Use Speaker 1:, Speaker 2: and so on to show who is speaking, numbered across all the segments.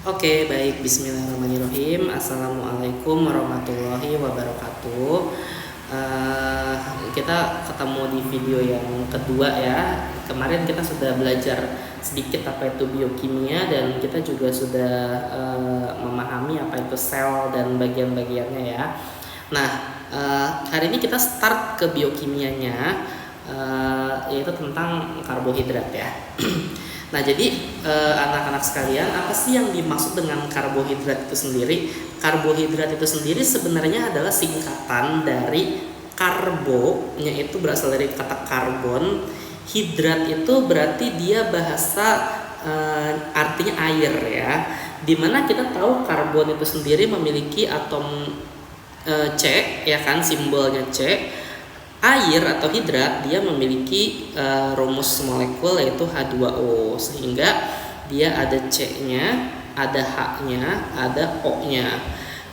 Speaker 1: Oke, baik. Bismillahirrahmanirrahim. Assalamualaikum warahmatullahi wabarakatuh. Eh, kita ketemu di video yang kedua ya. Kemarin kita sudah belajar sedikit apa itu biokimia dan kita juga sudah memahami apa itu sel dan bagian-bagiannya ya. Nah, hari ini kita start ke biokimianya, yaitu tentang karbohidrat ya. Nah, jadi anak-anak sekalian, apa sih yang dimaksud dengan karbohidrat itu sendiri? Karbohidrat itu sendiri sebenarnya adalah singkatan dari karbo, yaitu berasal dari kata karbon. Hidrat itu berarti dia bahasa artinya air ya. Dimana kita tahu karbon itu sendiri memiliki atom C ya kan, simbolnya C. Air atau hidrat dia memiliki rumus molekul yaitu H2O, sehingga dia ada C-nya, ada H-nya, ada O-nya.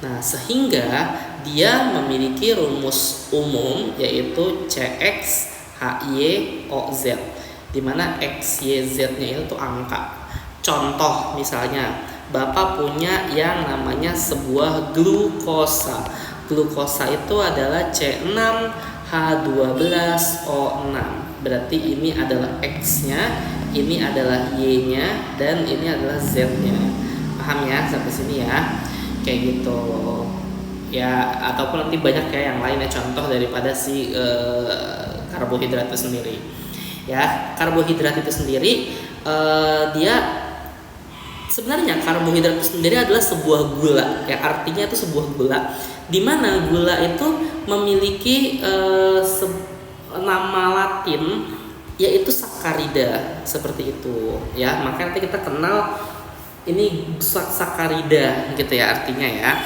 Speaker 1: Nah, sehingga dia memiliki rumus umum yaitu CX HY OZ, di mana X, Y, Z-nya itu angka. Contoh misalnya, Bapak punya yang namanya sebuah glukosa. Glukosa itu adalah C6H12O6. Berarti ini adalah X-nya, ini adalah Y-nya, dan ini adalah Z-nya. Paham ya sampai sini ya? Kayak gitu. Ya, ataupun nanti banyak ya yang lain ya, contoh daripada si karbohidrat itu sendiri. Ya, karbohidrat itu sendiri dia sebenarnya karbohidrat itu sendiri adalah sebuah gula, ya artinya itu sebuah gula, di mana gula itu memiliki nama Latin yaitu sakarida, seperti itu ya. Makanya nanti kita kenal ini sakarida gitu ya artinya ya.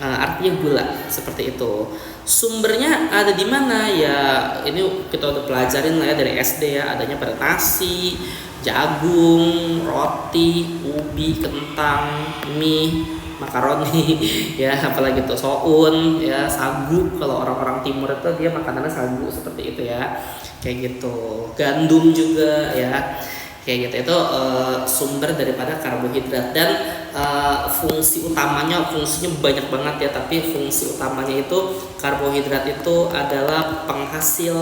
Speaker 1: Artinya gula, seperti itu. Sumbernya ada di mana ya? Ini kita udah pelajarin lah ya dari SD ya, adanya pada nasi, jagung, roti, ubi, kentang, mie, makaroni ya, apalagi tuh soun ya, sagu. Kalau orang-orang timur itu dia makanannya sagu, seperti itu ya, kayak gitu. Gandum juga ya, kayak gitu. Itu sumber daripada karbohidrat. Dan fungsinya banyak banget ya, tapi fungsi utamanya itu karbohidrat itu adalah penghasil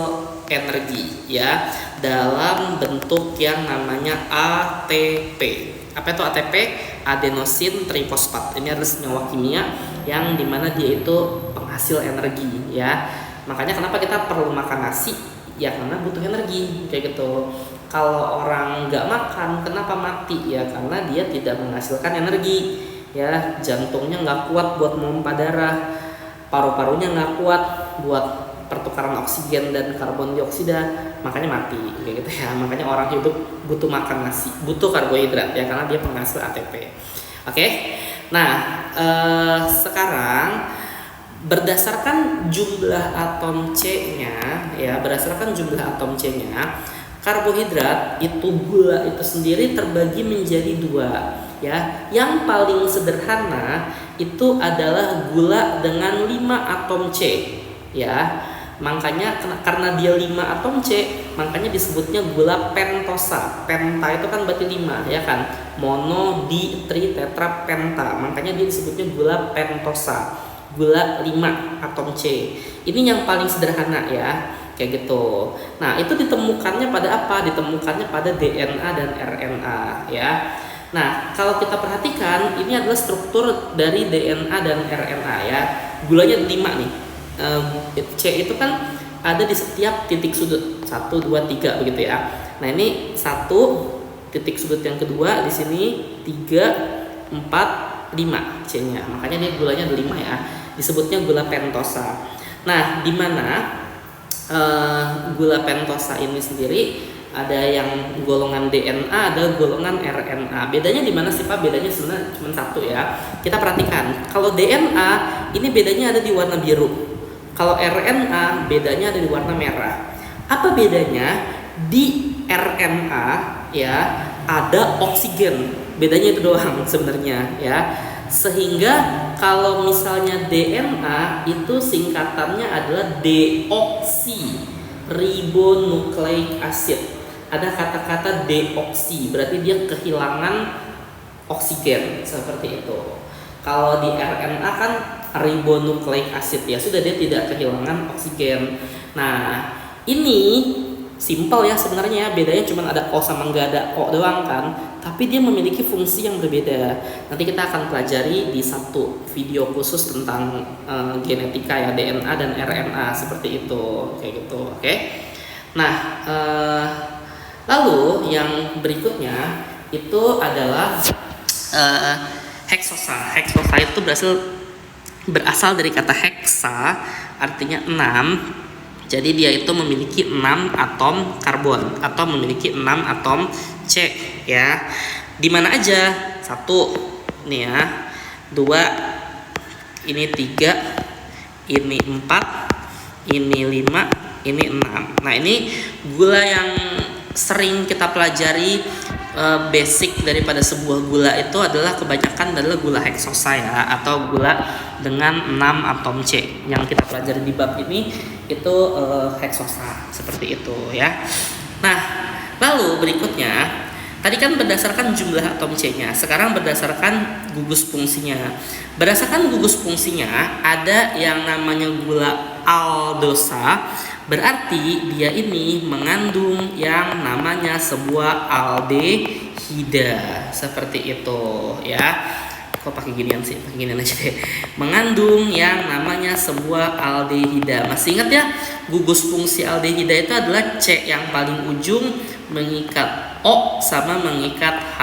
Speaker 1: energi ya, dalam bentuk yang namanya ATP. Apa itu ATP? Adenosin trifosfat. Ini adalah senyawa kimia yang dimana dia itu penghasil energi ya. Makanya kenapa kita perlu makan nasi? Ya karena butuh energi, kayak gitu. Kalau orang nggak makan, kenapa mati? Ya karena dia tidak menghasilkan energi. Ya, jantungnya nggak kuat buat memompa darah, paru-parunya nggak kuat buat pertukaran oksigen dan karbon dioksida, makanya mati, kayak gitu ya. Makanya orang hidup butuh makan nasi, butuh karbohidrat ya, karena dia penghasil ATP. Oke, nah sekarang berdasarkan jumlah atom C-nya ya, berdasarkan jumlah atom C-nya, karbohidrat itu gula itu sendiri terbagi menjadi dua ya. Yang paling sederhana itu adalah gula dengan 5 atom C ya. Makanya karena dia 5 atom C, makanya disebutnya gula pentosa. Penta itu kan berarti 5 ya kan. Mono, di, tri, tetra, penta. Makanya dia disebutnya gula pentosa. Gula 5 atom C. Ini yang paling sederhana ya, kayak gitu. Nah, itu ditemukannya pada apa? Ditemukannya pada DNA dan RNA ya. Nah, kalau kita perhatikan, ini adalah struktur dari DNA dan RNA ya. Gulanya 5 nih. C itu kan ada di setiap titik sudut 1, 2, 3 begitu ya. Nah, ini 1 titik sudut yang kedua di sini, 3, 4, 5 C-nya. Makanya ini gulanya ada 5 ya. Disebutnya gula pentosa. Nah, di mana gula pentosa ini sendiri ada yang golongan DNA, ada golongan RNA. Bedanya di mana sih Pak? Bedanya sebenarnya cuma satu ya. Kita perhatikan. Kalau DNA ini bedanya ada di warna biru. Kalau RNA bedanya ada di warna merah. Apa bedanya? Di RNA ya ada oksigen. Bedanya itu doang sebenarnya ya. Sehingga kalau misalnya DNA itu singkatannya adalah deoksiribonukleik acid. Ada kata-kata deoksi, berarti dia kehilangan oksigen seperti itu. Kalau di RNA kan ribonucleic acid ya, sudah dia tidak kehilangan oksigen. Nah, ini simpel ya sebenarnya, bedanya cuma ada O sama nggak ada O doang kan, tapi dia memiliki fungsi yang berbeda. Nanti kita akan pelajari di satu video khusus tentang genetika ya, DNA dan RNA seperti itu, kayak gitu. Oke. Nah, lalu yang berikutnya itu adalah heksosa. Heksosa itu berasal dari kata heksa, artinya 6. Jadi dia itu memiliki 6 atom karbon atau memiliki 6 atom C ya. Di mana aja? 1 nih ya. 2, ini 3, ini 4, ini 5, ini 6. Nah, ini gula yang sering kita pelajari. Basic daripada sebuah gula itu adalah kebanyakan adalah gula heksosa ya, atau gula dengan 6 atom C. Yang kita pelajari di bab ini itu heksosa seperti itu ya. Nah, lalu berikutnya tadi kan berdasarkan jumlah atom C-nya, sekarang berdasarkan gugus fungsinya. Berdasarkan gugus fungsinya ada yang namanya gula aldosa. Berarti dia ini mengandung yang namanya sebuah aldehida seperti itu ya. Kok pakai ginian sih? Pakai ginian aja deh. Mengandung yang namanya sebuah aldehida. Masih ingat ya? Gugus fungsi aldehida itu adalah C yang paling ujung mengikat O sama mengikat H.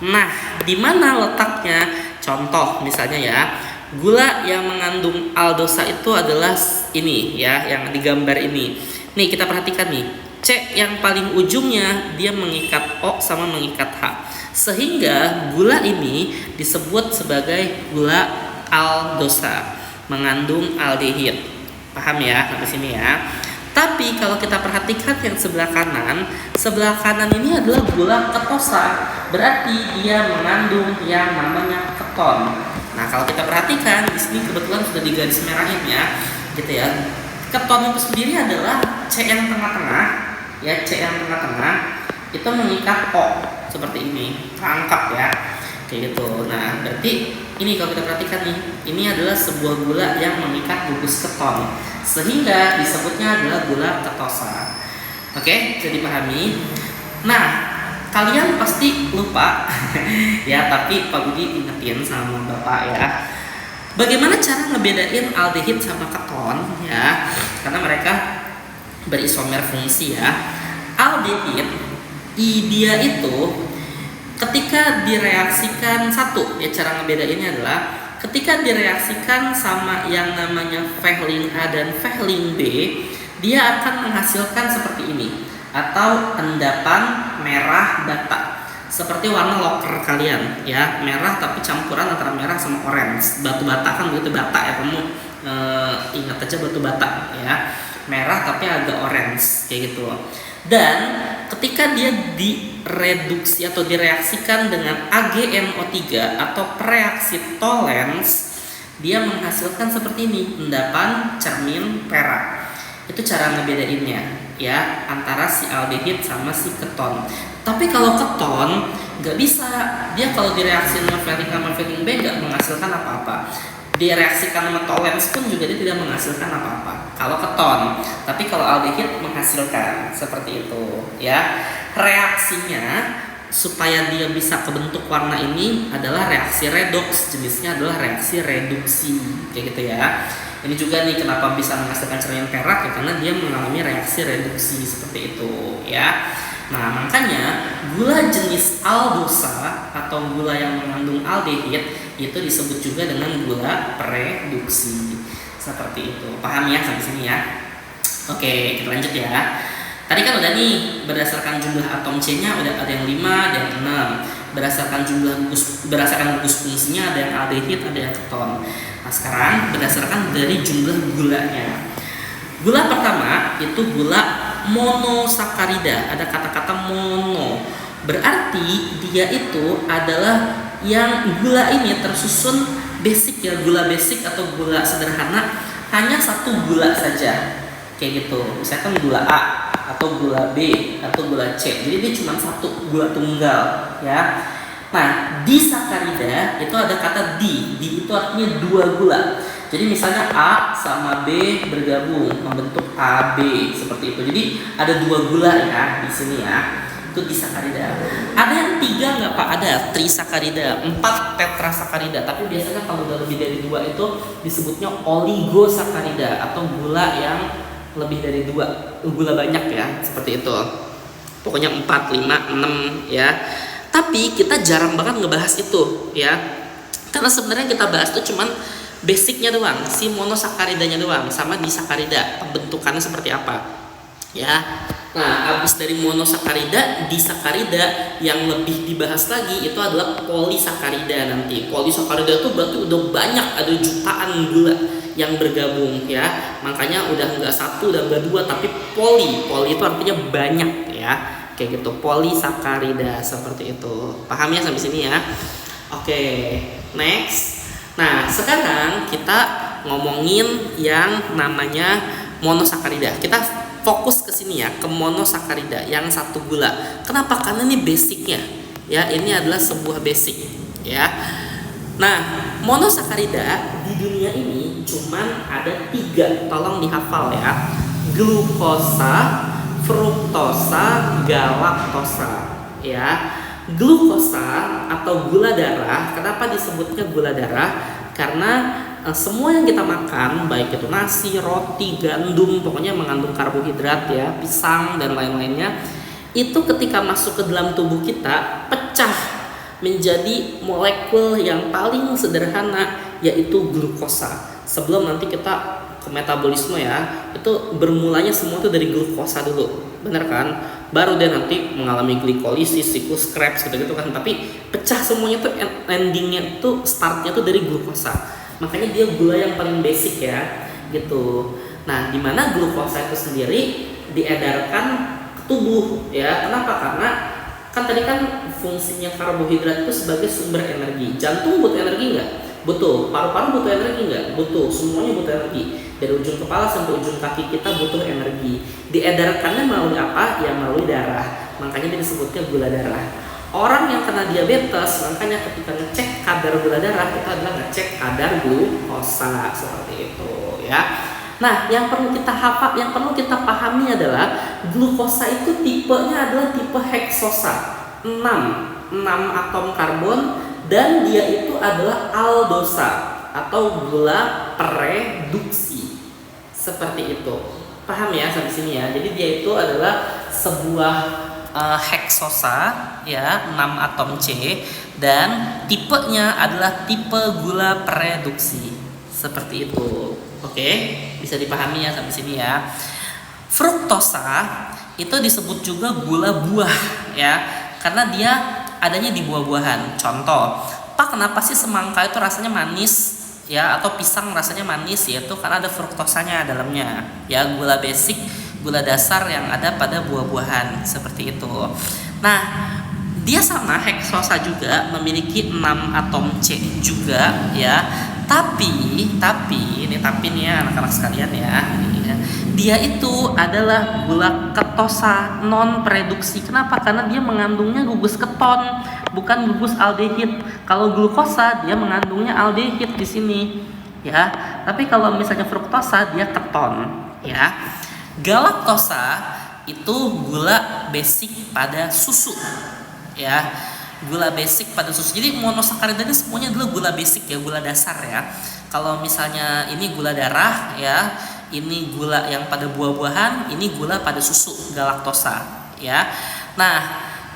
Speaker 1: Nah, di mana letaknya? Contoh misalnya ya. Gula yang mengandung aldosa itu adalah ini ya, yang digambar ini. Nih kita perhatikan nih, C yang paling ujungnya dia mengikat O sama mengikat H. Sehingga gula ini disebut sebagai gula aldosa, mengandung aldehid. Paham ya sampai sini ya? Tapi kalau kita perhatikan yang sebelah kanan ini adalah gula ketosa. Berarti dia mengandung yang namanya keton. Nah, kalau kita perhatikan di sini kebetulan sudah digaris merahin ya, gitu ya. Keton itu sendiri adalah C yang tengah-tengah, ya, C yang tengah-tengah itu mengikat O seperti ini, rangkap ya, kayak gitu. Nah, berarti ini kalau kita perhatikan nih, ini adalah sebuah gula yang mengikat gugus keton, sehingga disebutnya adalah gula ketosa. Oke, jadi pahami. Nah, kalian pasti lupa ya, tapi Pak Budi ingetin sama Bapak ya. Bagaimana cara ngebedain aldehid sama keton ya? Karena mereka berisomer fungsi ya. Aldehid dia itu ketika direaksikan satu ya, cara ngebedainnya adalah ketika direaksikan sama yang namanya Fehling A dan Fehling B, dia akan menghasilkan seperti ini, atau endapan merah bata, seperti warna loker kalian ya, merah tapi campuran antara merah sama orange. Batu bata kan begitu, bata ya, kamu ingat aja batu bata ya, merah tapi agak orange kayak gitu. Dan ketika dia direduksi atau direaksikan dengan AgNO3 atau pereaksi Tollens, dia menghasilkan seperti ini, endapan cermin perak. Itu cara ngebedainnya ya, antara si aldehid sama si keton. Tapi kalau keton nggak bisa, dia kalau direaksi sama Fehling A sama Fehling B nggak menghasilkan apa-apa. Direaksikan sama Tollens pun juga dia tidak menghasilkan apa-apa kalau keton. Tapi kalau aldehid menghasilkan seperti itu ya. Reaksinya supaya dia bisa kebentuk warna ini adalah reaksi redoks, jenisnya adalah reaksi reduksi kayak gitu ya. Ini juga nih kenapa bisa menghasilkan cermin perak ya, karena dia mengalami reaksi reduksi seperti itu ya. Nah, makanya gula jenis aldosa atau gula yang mengandung aldehid itu disebut juga dengan gula pereduksi seperti itu. Paham ya sampai sini ya? Oke, kita lanjut ya. Tadi kan udah nih berdasarkan jumlah atom C-nya udah ada yang 5, ada yang 6. Berdasarkan gugus fungsinya ada yang aldehid, ada yang keton. Nah, sekarang berdasarkan dari jumlah gulanya. Gula pertama itu gula monosakarida. Ada kata-kata mono. Berarti dia itu adalah yang gula ini tersusun basic ya, gula basic atau gula sederhana, hanya satu gula saja. Kayak gitu. Misalkan gula A atau gula B atau gula C. Jadi dia cuma satu gula tunggal ya. Nah, disakarida itu ada kata di itu artinya 2 gula. Jadi misalnya A sama B bergabung membentuk AB seperti itu. Jadi ada 2 gula ya di sini ya. Itu disakarida. Ada yang 3 nggak Pak? Ada trisakarida, 4 tetrasakarida. Tapi biasanya kalau udah lebih dari 2 itu disebutnya oligosakarida atau gula yang lebih dari 2, gula banyak ya, seperti itu. Pokoknya 4, 5, 6 ya. Tapi kita jarang banget ngebahas itu ya. Karena sebenarnya kita bahas itu cuman basicnya doang, si monosakaridanya doang sama disakarida, pembentukannya seperti apa ya. Nah, habis dari monosakarida, disakarida yang lebih dibahas lagi itu adalah polisakarida nanti. Polisakarida itu berarti udah banyak, ada jutaan gula yang bergabung ya. Makanya udah nggak 1 dan nggak 2 tapi poli itu artinya banyak ya. Kayak gitu, polisakarida seperti itu. Paham ya sampai sini ya? Oke, next. Nah, sekarang kita ngomongin yang namanya monosakarida. Kita fokus ke sini ya, ke monosakarida yang 1 gula. Kenapa? Karena ini basicnya. Ya, ini adalah sebuah basic ya. Nah, monosakarida di dunia ini cuman ada 3. Tolong dihafal ya. Glukosa, fruktosa, galaktosa ya. Glukosa atau gula darah, kenapa disebutnya gula darah? Karena semua yang kita makan, baik itu nasi, roti, gandum, pokoknya mengandung karbohidrat ya, pisang dan lain-lainnya, itu ketika masuk ke dalam tubuh kita pecah menjadi molekul yang paling sederhana, yaitu glukosa. Sebelum nanti kita ke metabolisme ya, itu bermulanya semua itu dari glukosa dulu, benar kan? Baru dia nanti mengalami glikolisis, siklus Krebs gitu kan. Tapi pecah semuanya tuh endingnya tuh, startnya tuh dari glukosa. Makanya dia gula yang paling basic ya, gitu. Nah, dimana glukosa itu sendiri diedarkan ke tubuh ya. Kenapa? Karena kan tadi kan fungsinya karbohidrat itu sebagai sumber energi. Jantung butuh energi nggak? Butuh. Paru-paru butuh energi nggak? Butuh. Semuanya butuh energi. Dari ujung kepala sampai ujung kaki kita butuh energi. Diedarkannya melalui apa? Ya melalui darah. Makanya dia disebutnya gula darah. Orang yang kena diabetes, makanya ketika ngecek kadar gula darah itu adalah ngecek kadar glukosa seperti itu ya. Nah, yang perlu kita hafal, yang perlu kita pahami adalah glukosa itu tipenya adalah tipe heksosa, 6 atom karbon, dan dia itu adalah aldosa atau gula pereduksi. Seperti itu. Paham ya sampai sini ya. Jadi dia itu adalah sebuah heksosa ya, 6 atom C, dan tipenya adalah tipe gula pereduksi. Seperti itu. Oke, bisa dipahami ya sampai sini ya. Fruktosa itu disebut juga gula buah ya, karena dia adanya di buah-buahan. Contoh, Pak, kenapa sih semangka itu rasanya manis ya, atau pisang rasanya manis? Yaitu karena ada fruktosanya dalamnya ya, gula basic, gula dasar yang ada pada buah-buahan seperti itu. Nah, dia sama heksosa juga memiliki 6 atom C juga ya. Tapi ini ya anak-anak sekalian ya, dia itu adalah gula ketosa non pereduksi. Kenapa? Karena dia mengandungnya gugus keton, bukan gugus aldehid. Kalau glukosa dia mengandungnya aldehid di sini ya. Tapi kalau misalnya fruktosa dia keton ya. Galaktosa itu gula basic pada susu ya. Gula basic pada susu. Jadi monosakarida ini semuanya adalah gula basic ya, gula dasar ya. Kalau misalnya ini gula darah ya, ini gula yang pada buah-buahan, ini gula pada susu, galaktosa ya. Nah,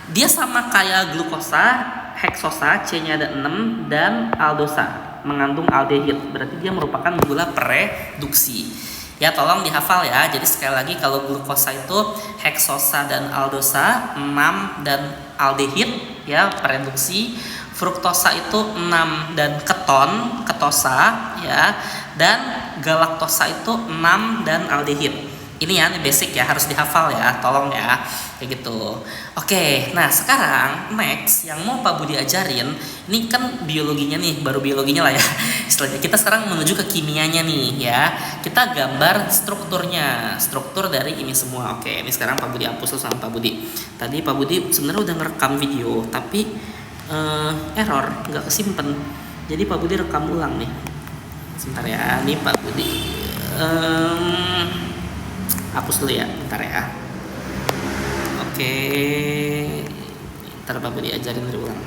Speaker 1: dia sama kayak glukosa, heksosa, C-nya ada 6, dan aldosa, mengandung aldehid. Berarti dia merupakan gula pereduksi. Ya, tolong dihafal ya. Jadi sekali lagi, kalau glukosa itu heksosa dan aldosa, 6 dan aldehid ya, pereduksi. Fruktosa itu 6 dan keton, ketosa ya, dan galaktosa itu 6 dan aldehid. Ini ya, ini basic ya, harus dihafal ya, tolong ya, kayak gitu. Oke, nah sekarang next yang mau Pak Budi ajarin, ini kan biologinya nih, baru biologinya lah ya. Istilahnya kita sekarang menuju ke kimianya nih ya. Kita gambar strukturnya, struktur dari ini semua. Oke, ini sekarang Pak Budi hapus sama Pak Budi. Tadi Pak Budi sebenarnya udah ngerekam video, tapi error, nggak kesimpan. Jadi Pak Budi rekam ulang nih. Sebentar ya, nih Pak Budi. Hapus dulu ya, bentar ya. Oke, ntar Pak Budi ajarin dari ulang.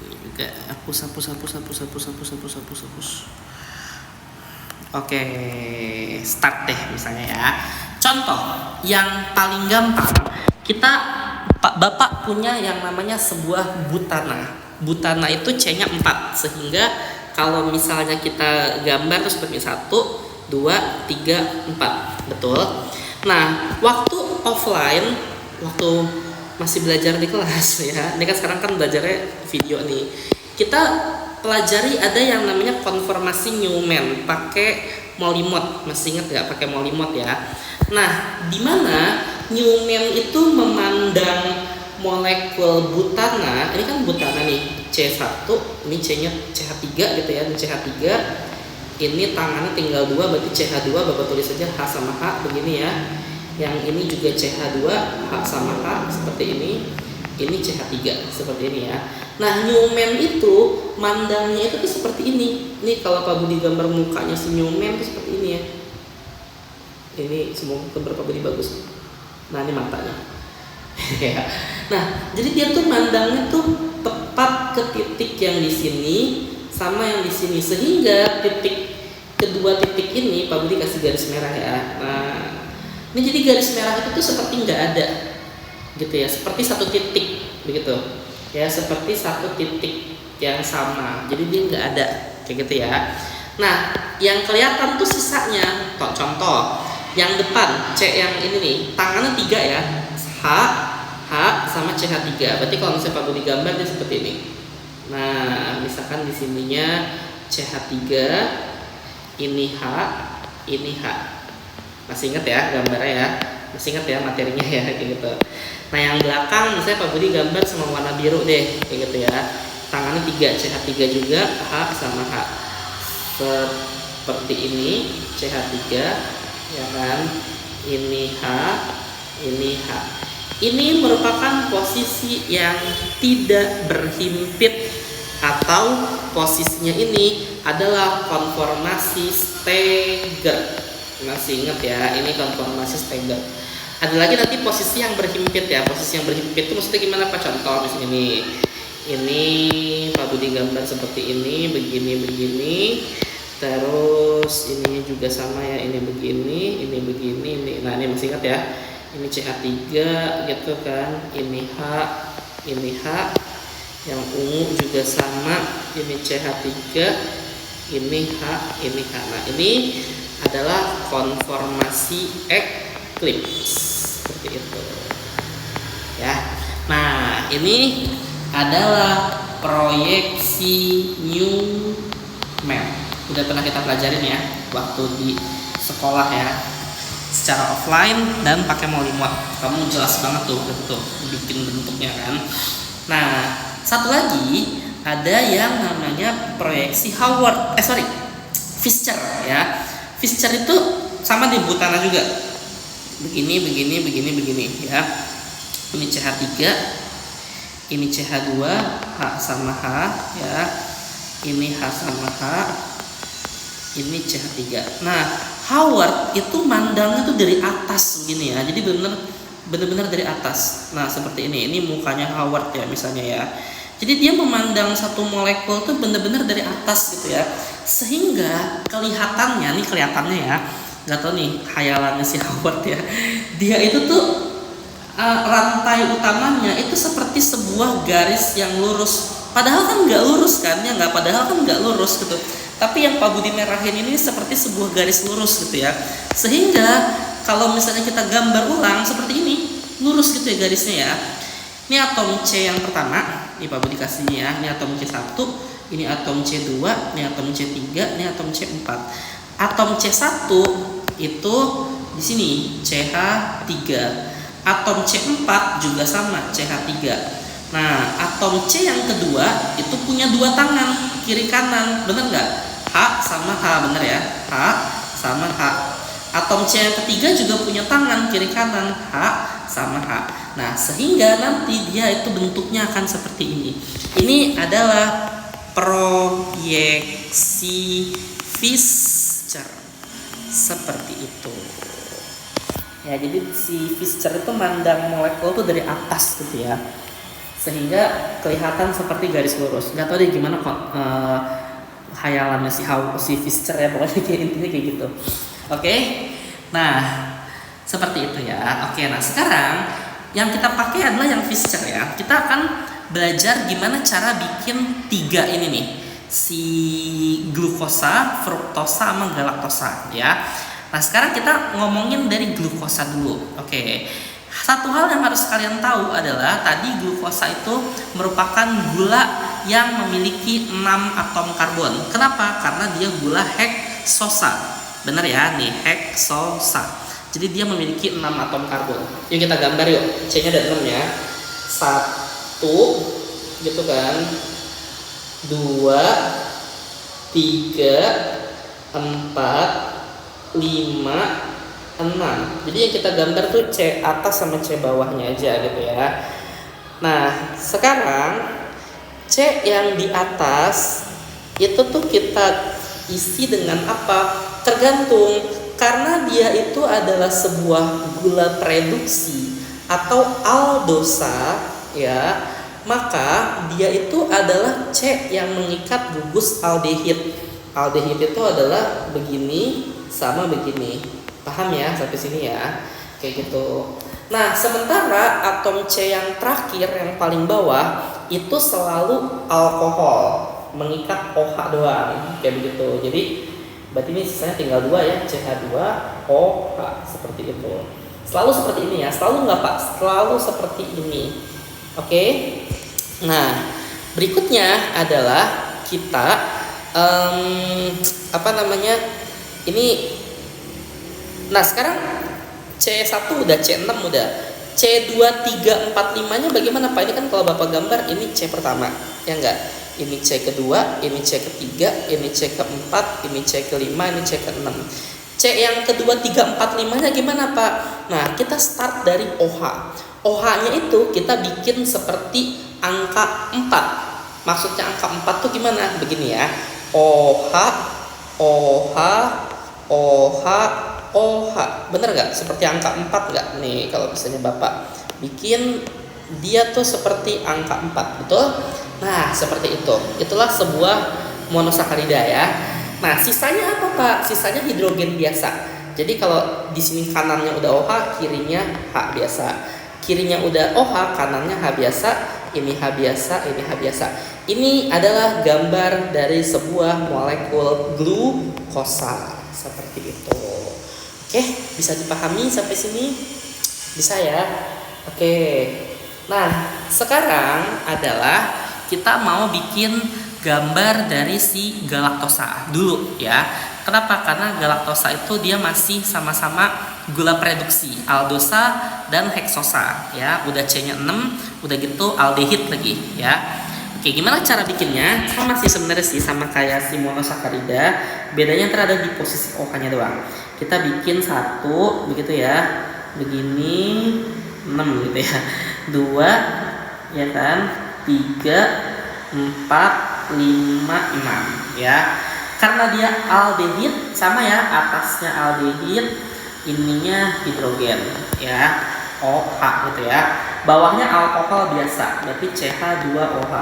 Speaker 1: Ini juga hapus. Oke, start deh misalnya ya. Contoh yang paling gampang, Bapak punya yang namanya sebuah butana. Butana itu C-nya 4, sehingga kalau misalnya kita gambar itu seperti 1, 2, 3, 4. Betul? Nah, waktu offline, waktu masih belajar di kelas ya. Ini kan sekarang kan belajarnya video nih. Kita pelajari ada yang namanya konformasi Newman pakai molimod. Masih ingat nggak pakai molimod ya? Nah, di mana Newman itu memandang molekul butana, ini kan butana nih, C1, ini C-nya CH3 gitu ya, ini CH3, ini tangannya tinggal 2, berarti CH2, Bapak tulis saja H sama H, begini ya. Yang ini juga CH2, H sama H, seperti ini CH3, seperti ini ya. Nah, Newman itu mandangnya itu tuh seperti ini. Nih kalau Pak Budi gambar mukanya si Newman itu seperti ini ya. Ini semoga gambar Pak Budi bagus. Nah, ini matanya. Nah, jadi dia tuh mandangnya tuh tepat ke titik yang di sini sama yang di sini, sehingga kedua titik ini Pak Budi kasih garis merah ya. Nah, ini jadi garis merah itu tuh seperti nggak ada, gitu ya, seperti satu titik begitu, ya, seperti satu titik yang sama. Jadi dia nggak ada, kayak gitu ya. Nah, yang kelihatan tuh sisanya, contoh yang depan C yang ini nih, tangannya 3 ya, H sama CH3. Berarti kalau misalnya Pak Budi gambar dia seperti ini. Nah, misalkan di sininya CH3, ini H, ini H. Masih ingat ya gambarnya ya? Masih ingat ya materinya ya, kayak gitu. Nah, yang belakang misalnya Pak Budi gambar sama warna biru deh, kayak gitu ya. Tangannya 3, CH3 juga, H sama H. Seperti ini, CH3, ya kan? Ini H, ini H. Ini merupakan posisi yang tidak berhimpit, atau posisinya ini adalah konformasi Steger. Masih ingat ya, ini konformasi Steger. Ada lagi nanti posisi yang berhimpit ya. Posisi yang berhimpit itu maksudnya gimana Pak? Contoh misalnya ini Pak Budi gambar seperti ini, begini. Terus ini juga sama ya, ini begini, ini begini, ini. Nah, ini masih ingat ya? Ini CH3 gitu kan, ini H, yang ungu juga sama, ini CH3, ini H. Nah, ini adalah konformasi eclipse, seperti itu ya. Nah, ini adalah proyeksi Newman. Udah pernah kita pelajarin ya waktu di sekolah ya, secara offline dan pakai molimod. Kamu jelas banget tuh bikin bentuknya kan. Nah, satu lagi ada yang namanya proyeksi Fischer ya. Fischer itu sama di butana juga. Begini ya. Ini CH3, ini CH2, H sama H ya. Ini H sama H. Ini CH3. Nah, Howard itu mandangnya tuh dari atas begini ya. Jadi benar-benar dari atas. Nah, seperti ini. Ini mukanya Howard ya misalnya ya. Jadi dia memandang satu molekul tuh benar-benar dari atas gitu ya. Sehingga kelihatannya ya. Enggak tahu nih khayalannya si Howard ya. Dia itu tuh rantai utamanya itu seperti sebuah garis yang lurus. Padahal kan nggak lurus kan ya, nggak lurus gitu. Tapi yang Pak Budi merahin ini seperti sebuah garis lurus gitu ya. Sehingga kalau misalnya kita gambar ulang seperti ini, lurus gitu ya garisnya ya. Ini atom C yang pertama, ini Pak Budi kasihnya ya. Ini atom C1, ini atom C2, ini atom C3, ini atom C4. Atom C1 itu di sini CH3. Atom C4 juga sama CH3. Nah, atom C yang kedua itu punya 2 tangan kiri kanan, bener nggak? H sama H, bener ya? H sama H. Atom C yang ketiga juga punya tangan kiri kanan, H sama H. Nah, sehingga nanti dia itu bentuknya akan seperti ini. Ini adalah proyeksi Fischer. Seperti itu. Ya, jadi si Fischer itu mandang molekul tuh dari atas gitu ya. Sehingga kelihatan seperti garis lurus. Nggak tahu deh gimana kok hayalannya si Fischer ya, pokoknya intinya kayak gitu. Oke. Nah, seperti itu ya. Oke, nah sekarang yang kita pakai adalah yang Fischer ya. Kita akan belajar gimana cara bikin 3 ini nih. Si glukosa, fruktosa sama galaktosa ya. Nah, sekarang kita ngomongin dari glukosa dulu. Oke. Satu hal yang harus kalian tahu adalah tadi glukosa itu merupakan gula yang memiliki 6 atom karbon. Kenapa? Karena dia gula heksosa. Benar ya, nih heksosa. Jadi dia memiliki 6 atom karbon. Yuk kita gambar yuk. C-nya ada 6 ya. 1 gitu kan. 2 3 4 5 6. Jadi yang kita gambar tuh C atas sama C bawahnya aja gitu ya. Nah, sekarang C yang di atas itu tuh kita isi dengan apa? Tergantung, karena dia itu adalah sebuah gula reduksi atau aldosa ya, maka dia itu adalah C yang mengikat gugus aldehid. Aldehid itu adalah begini sama begini. Paham ya sampai sini ya? Kayak gitu. Nah, sementara atom C yang terakhir yang paling bawah itu selalu alkohol, mengikat OH doang, kayak begitu. Jadi berarti ini sisanya tinggal 2 ya, CH2OH seperti itu. Selalu seperti ini ya, selalu nggak Pak? Selalu seperti ini. Oke. Nah, berikutnya adalah kita ini. Nah, sekarang C1 udah, C6 udah. C2, 3, 4, 5-nya bagaimana Pak? Ini kan kalau Bapak gambar ini C pertama, ya enggak? Ini C kedua, ini C ketiga, ini C keempat, ini C kelima, ini C keenam. C yang kedua, 3, 4, 5-nya gimana Pak? Nah, kita start dari OH. OH-nya itu kita bikin seperti angka 4. Maksudnya angka 4 tuh gimana? Begini ya. OH, OH, OH, OH. Bener gak? Seperti angka 4 gak? Nih kalau misalnya Bapak bikin dia tuh seperti angka 4, betul? Nah, seperti itu. Itulah sebuah monosakarida ya. Nah, sisanya apa Pak? Sisanya hidrogen biasa. Jadi kalau di sini kanannya udah OH, kirinya H biasa. Kirinya udah OH, kanannya H biasa. Ini H biasa, ini H biasa. Ini adalah gambar dari sebuah molekul glukosa seperti itu. Oke, bisa dipahami sampai sini? Bisa ya? Oke. Nah, sekarang adalah kita mau bikin gambar dari si galaktosa dulu ya. Kenapa? Karena galaktosa itu dia masih sama-sama gula reduksi, aldosa dan heksosa ya. Udah C-nya 6, udah gitu aldehid lagi ya. Oke, gimana cara bikinnya? Sama sih sebenarnya sih, sama kayak si monosakarida. Bedanya ntar ada di posisi OH-nya doang. Kita bikin 1 begitu ya. Begini 6 gitu ya. 2 ya kan? 3 4 5 6 ya. Karena dia aldehid sama ya, atasnya aldehid, ininya hidrogen ya, OH gitu ya. Bawahnya alkohol biasa, berarti CH2OH.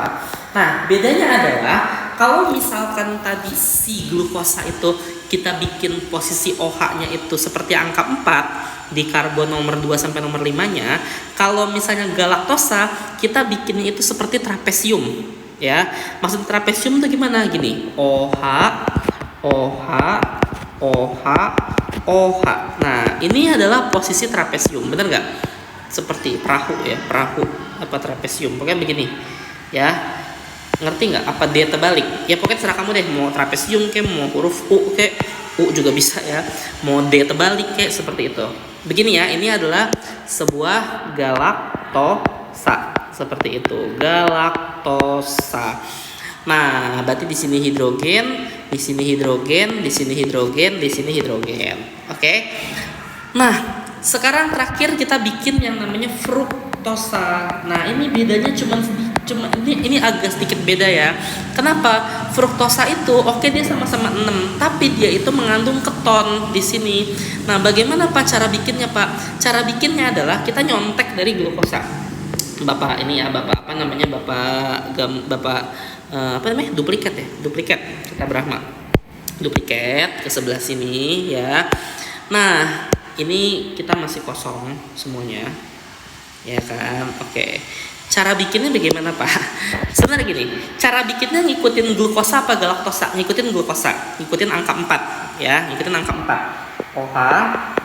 Speaker 1: Nah, bedanya adalah kalau misalkan tadi si glukosa itu kita bikin posisi OH-nya itu seperti angka 4 di karbon nomor 2 sampai nomor 5-nya, kalau misalnya galaktosa kita bikinnya itu seperti trapesium ya. Maksud trapesium itu gimana? Gini, OH OH OH OH. Nah, ini adalah posisi trapesium, bener nggak? Seperti perahu ya, perahu apa trapesium, pokoknya begini ya. Ngerti nggak apa D terbalik? Ya pokoknya terserah kamu deh, mau trapesium kayak mau huruf U kayak U juga bisa ya, mau D terbalik kayak seperti itu. Begini ya, ini adalah sebuah galaktosa seperti itu, galaktosa. Nah, berarti di sini hidrogen, di sini hidrogen, di sini hidrogen, di sini hidrogen. Oke. Nah, sekarang terakhir kita bikin yang namanya fruktosa. Nah, ini bedanya cuma ini agak sedikit beda ya. Kenapa? Fruktosa itu oke, dia sama-sama 6, tapi dia itu mengandung keton di sini. Nah, bagaimana Pak cara bikinnya, Pak? Cara bikinnya adalah kita nyontek dari glukosa. Bapak ini ya, Bapak apa namanya? Duplikat ya. Duplikat. Kita Brahma. Duplikat ke sebelah sini ya. Nah, ini kita masih kosong semuanya. Ya kan? Oke. Cara bikinnya bagaimana Pak? Sebenarnya gini, cara bikinnya ngikutin glukosa apa galaktosa? Ngikutin glukosa, ngikutin angka 4 ya, ngikutin angka 4. OH,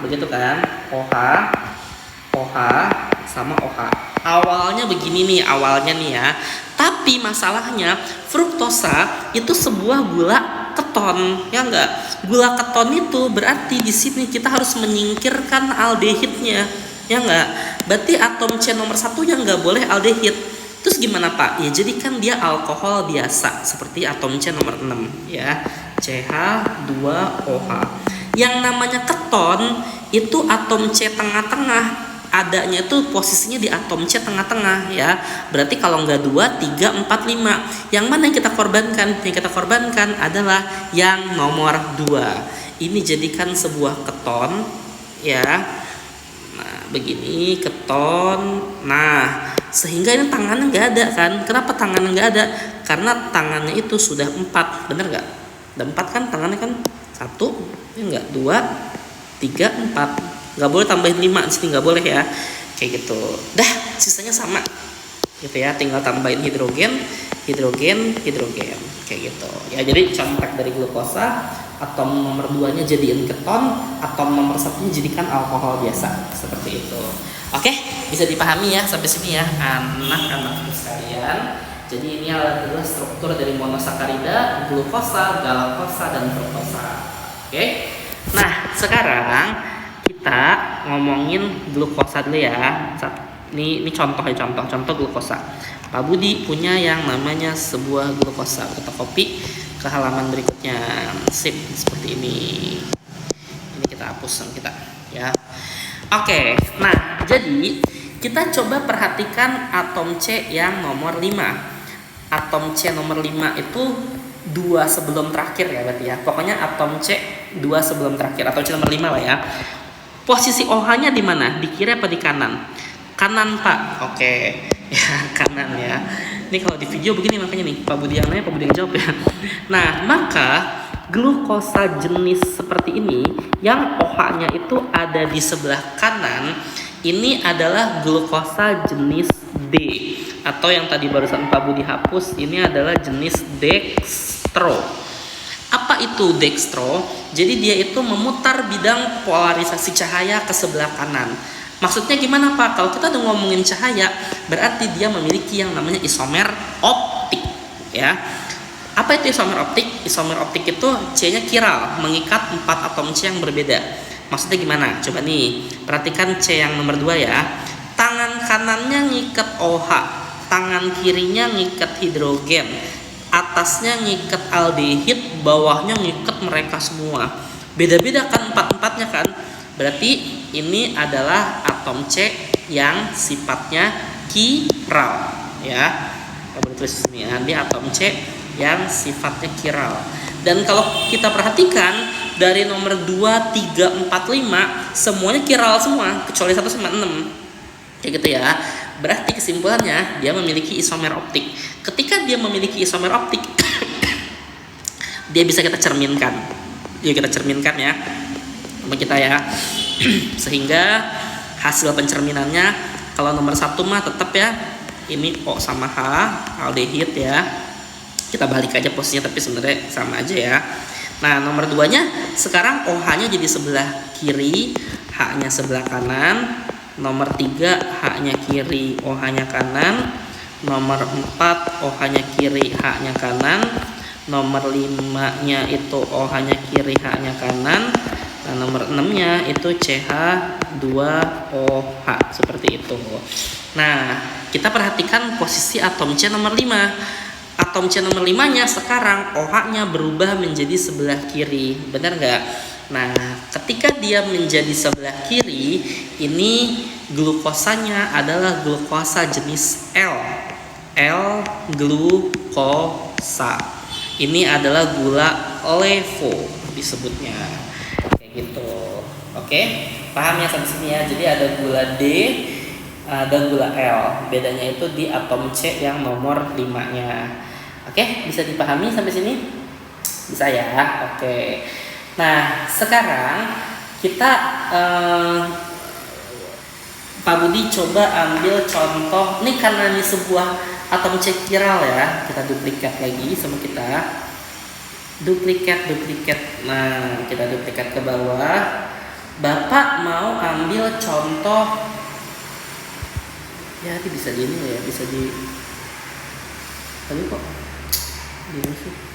Speaker 1: begitu kan? OH sama OH. Awalnya begini nih, awalnya nih ya. Tapi masalahnya fruktosa itu sebuah gula keton, ya enggak? Gula keton itu berarti di sini kita harus menyingkirkan aldehidnya, ya enggak? Berarti atom C nomor 1-nya enggak boleh aldehid. Terus gimana Pak? Ya jadi kan dia alkohol biasa seperti atom C nomor 6 ya, CH2OH. Yang namanya keton itu atom C tengah-tengah, adanya itu posisinya di atom C tengah-tengah ya. Berarti kalau enggak 2, 3, 4, 5. Yang mana yang kita korbankan? Yang kita korbankan adalah yang nomor 2. Ini jadikan sebuah keton ya. Nah, begini keton. Nah, sehingga ini tangannya enggak ada kan? Kenapa tangannya enggak ada? Karena tangannya itu sudah 4, benar enggak? Dan 4 kan tangannya kan 1, ya enggak? 2, 3, 4. Nggak boleh tambahin 5 di sini, nggak boleh ya, kayak gitu. Dah, sisanya sama gitu ya, tinggal tambahin hidrogen kayak gitu ya. Jadi contek dari glukosa, atom nomor 2-nya jadiin keton, atom nomor 1-nya jadikan alkohol biasa, seperti itu. Oke, bisa dipahami ya sampai sini ya anak-anak sekalian. Jadi ini adalah struktur dari monosakarida, glukosa, galaktosa, dan fruktosa. Oke, nah sekarang kita ngomongin glukosa dulu ya. Ini contoh glukosa. Pak Budi punya yang namanya sebuah glukosa. Kita copy ke halaman berikutnya. Sip, seperti ini. Ini kita hapus sama kita ya. Oke, nah jadi kita coba perhatikan atom C yang nomor 5. Atom C nomor 5 itu 2 sebelum terakhir ya berarti ya. Pokoknya atom C 2 sebelum terakhir. Atom C nomor 5 lah ya. Posisi OH-nya di mana? Di kiri apa di kanan? Kanan Pak. Oke, ya kanan ya. Ini kalau di video begini makanya nih Pak Budi yang nanya, Pak Budi yang jawab ya. Nah, maka glukosa jenis seperti ini yang OH-nya itu ada di sebelah kanan, ini adalah glukosa jenis D, atau yang tadi barusan Pak Budi hapus, ini adalah jenis dextro. Apa itu dextro? Jadi dia itu memutar bidang polarisasi cahaya ke sebelah kanan. Maksudnya gimana Pak? Kalau kita udah ngomongin cahaya, berarti dia memiliki yang namanya isomer optik ya. Apa itu isomer optik? Isomer optik itu C-nya kiral, mengikat 4 atom C yang berbeda. Maksudnya gimana? Coba nih, perhatikan C yang nomor 2 ya. Tangan kanannya ngikat OH, tangan kirinya ngikat hidrogen, atasnya ngikat aldehid, bawahnya ngikat mereka semua. Beda-beda kan 4-4-nya kan? Berarti ini adalah atom C yang sifatnya kiral ya. Kita boleh tulis ini ya, ini atom C yang sifatnya kiral. Dan kalau kita perhatikan dari nomor 2, 3, 4, 5 semuanya kiral semua kecuali 1 sama 6. Kayak gitu ya. Berarti kesimpulannya dia memiliki isomer optik. Ketika dia memiliki isomer optik dia bisa kita cerminkan. Ya kita cerminkan ya sama kita ya. Sehingga hasil pencerminannya kalau nomor 1 mah tetap ya ini O sama H, aldehid ya. Kita balik aja posisinya tapi sebenarnya sama aja ya. Nah, nomor 2-nya sekarang OH-nya jadi sebelah kiri, H-nya sebelah kanan. Nomor 3 H-nya kiri, OH-nya kanan. Nomor 4 OH-nya kiri, H-nya kanan. Nomor 5-nya itu OH-nya kiri, H-nya kanan. Nah, nomor 6-nya itu CH2OH seperti itu. Nah, kita perhatikan posisi atom C nomor 5. Atom C nomor 5-nya sekarang OH-nya berubah menjadi sebelah kiri. Benar nggak? Nah, ketika dia menjadi sebelah kiri, ini glukosanya adalah glukosa jenis L-glukosa. Ini adalah gula levo disebutnya. Kayak gitu. Oke, paham ya sampai sini ya. Jadi ada gula D, ada gula L. Bedanya itu di atom C yang nomor 5-nya. Oke, bisa dipahami sampai sini? Bisa ya. Oke. Nah, sekarang kita Pak Budi coba ambil contoh. Ini karena ini sebuah atom C chiral ya. Kita duplikat lagi sama kita. Duplikat. Nah, kita duplikat ke bawah. Bapak mau ambil contoh. Ya, ini bisa di ini ya, bisa di. Tapi kok gini sih?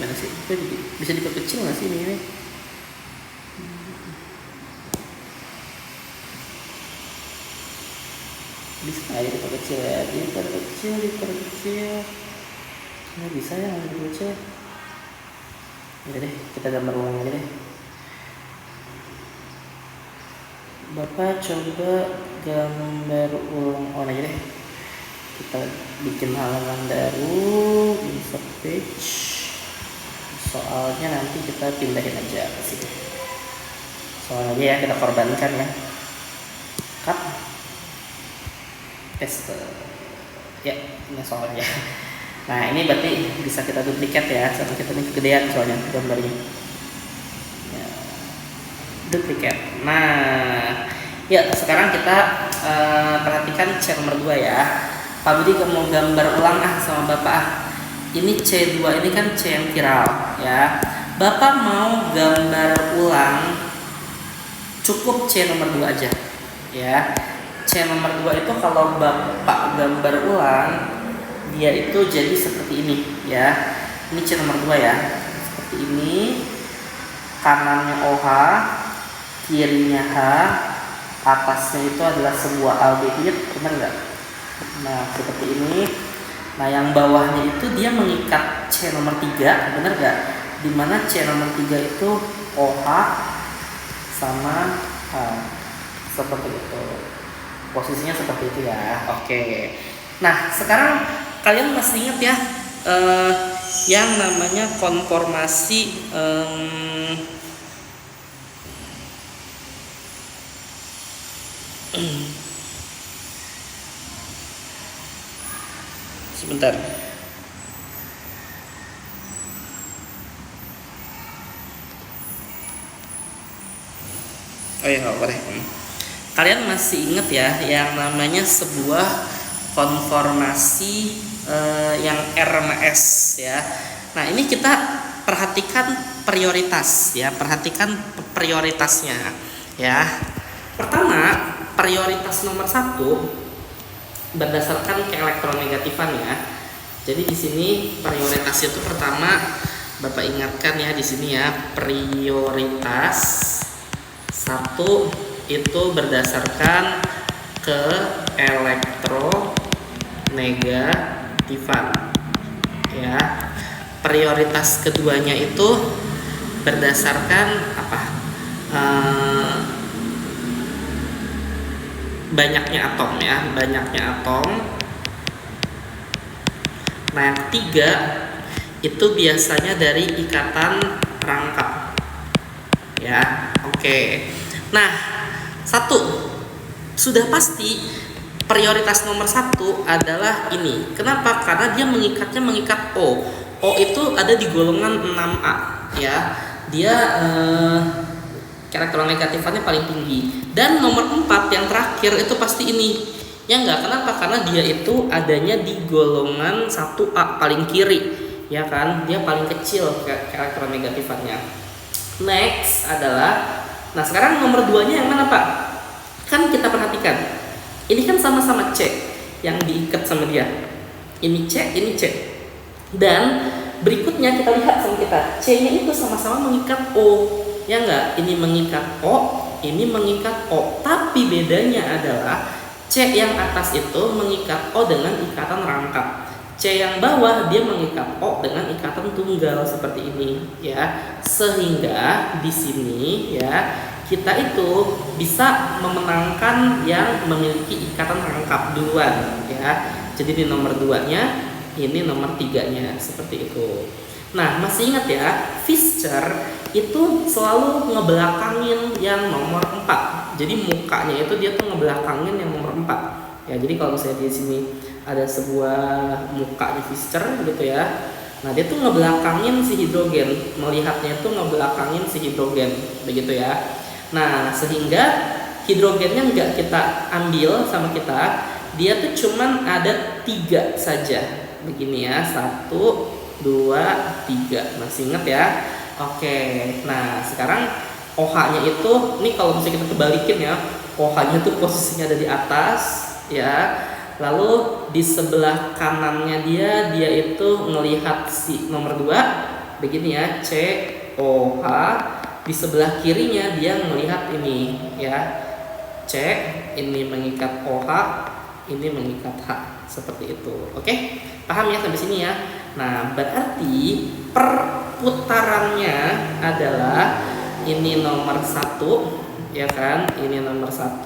Speaker 1: Mana sih? Bisa diperkecil nggak sih ini? Bisa ya diperkecil ya, diperkecil. Nggak bisa ya nggak diperkecil. Ya deh, kita gambar ulang aja deh. Bapak coba gambar ulang aja deh. Kita bikin halaman baru, insert page. Soalnya nanti kita pindahin aja ke sini. Soalnya ya kita korbankan ya. Cut. Paste. Ya, ini soalnya. Nah, ini berarti bisa kita duplikat ya. Sama kita ini kegedean soalnya gambarnya. Ya. Duplikat. Nah, ya sekarang kita perhatikan C nomor 2 ya. Pak Budi mau gambar ulang sama Bapak. Ini C2 ini kan C yang chiral ya. Bapak mau gambar ulang, cukup C nomor 2 aja ya. C nomor 2 itu kalau Bapak gambar ulang, dia itu jadi seperti ini ya. Ini C nomor 2 ya. Seperti ini. Kanannya OH, kirinya H, atasnya itu adalah sebuah aldehid, benar nggak? Nah, seperti ini. Nah, yang bawahnya itu dia mengikat C nomor 3, benar nggak? Dimana C nomor 3 itu OH sama H. Seperti itu. Posisinya seperti itu ya. Oke. Nah, sekarang kalian masih ingat ya yang namanya konformasi sebentar. Oh ya, boleh. Kalian masih ingat ya yang namanya sebuah konformasi yang RMS ya. Nah, ini kita perhatikan prioritas ya, perhatikan prioritasnya ya. Pertama, prioritas nomor 1 berdasarkan keelektronegatifan ya. Jadi di sini prioritas itu pertama Bapak ingatkan ya di sini ya, prioritas 1 itu berdasarkan ke elektronegatifan ya. Prioritas keduanya itu berdasarkan apa? Banyaknya atom ya, banyaknya atom. Nah, yang ketiga itu biasanya dari ikatan rangkap ya. Oke. Nah, 1 sudah pasti prioritas nomor 1 adalah ini. Kenapa? Karena dia mengikat O. O itu ada di golongan 6A ya. Dia elektronegatifannya paling tinggi. Dan nomor 4 yang terakhir itu pasti ini. Ya enggak, kenapa? Karena dia itu adanya di golongan 1A paling kiri. Ya kan? Dia paling kecil elektronegatifannya. Next adalah, nah sekarang nomor 2-nya yang mana Pak? Kan kita perhatikan. Ini kan sama-sama C yang diikat sama dia. Ini C, ini C. Dan berikutnya kita lihat sama kita. C-nya itu sama-sama mengikat O. Ya enggak? Ini mengikat O, ini mengikat O. Tapi bedanya adalah C yang atas itu mengikat O dengan ikatan rangkap. C yang bawah dia mengikat O dengan ikatan tunggal seperti ini ya. Sehingga di sini ya kita itu bisa memenangkan yang memiliki ikatan rangkap duluan ya. Jadi di nomor 2-nya, ini nomor 3-nya seperti itu. Nah, masih ingat ya, Fischer itu selalu ngebelakangin yang nomor 4. Jadi mukanya itu dia tuh ngebelakangin yang nomor 4. Ya, jadi kalau misalnya di sini ada sebuah mukanya Fischer gitu ya. Nah, dia tuh ngebelakangin si hidrogen, melihatnya itu ngebelakangin si hidrogen, begitu ya. Nah, sehingga hidrogennya nggak kita ambil sama kita, dia tuh cuman ada 3 saja. Begini ya, 1, 2, 3. Masih ingat ya? Oke. Nah, sekarang OH-nya itu, ini kalau misalnya kita kebalikin ya, OH-nya tuh posisinya ada di atas ya. Lalu di sebelah kanannya dia itu ngelihat si nomor 2 begini ya, COH. Di sebelah kirinya dia melihat ini ya, C ini mengikat OH, ini mengikat H, seperti itu. Oke, paham ya sampai sini ya. Nah, berarti perputarannya adalah ini nomor 1 ya kan, ini nomor 1,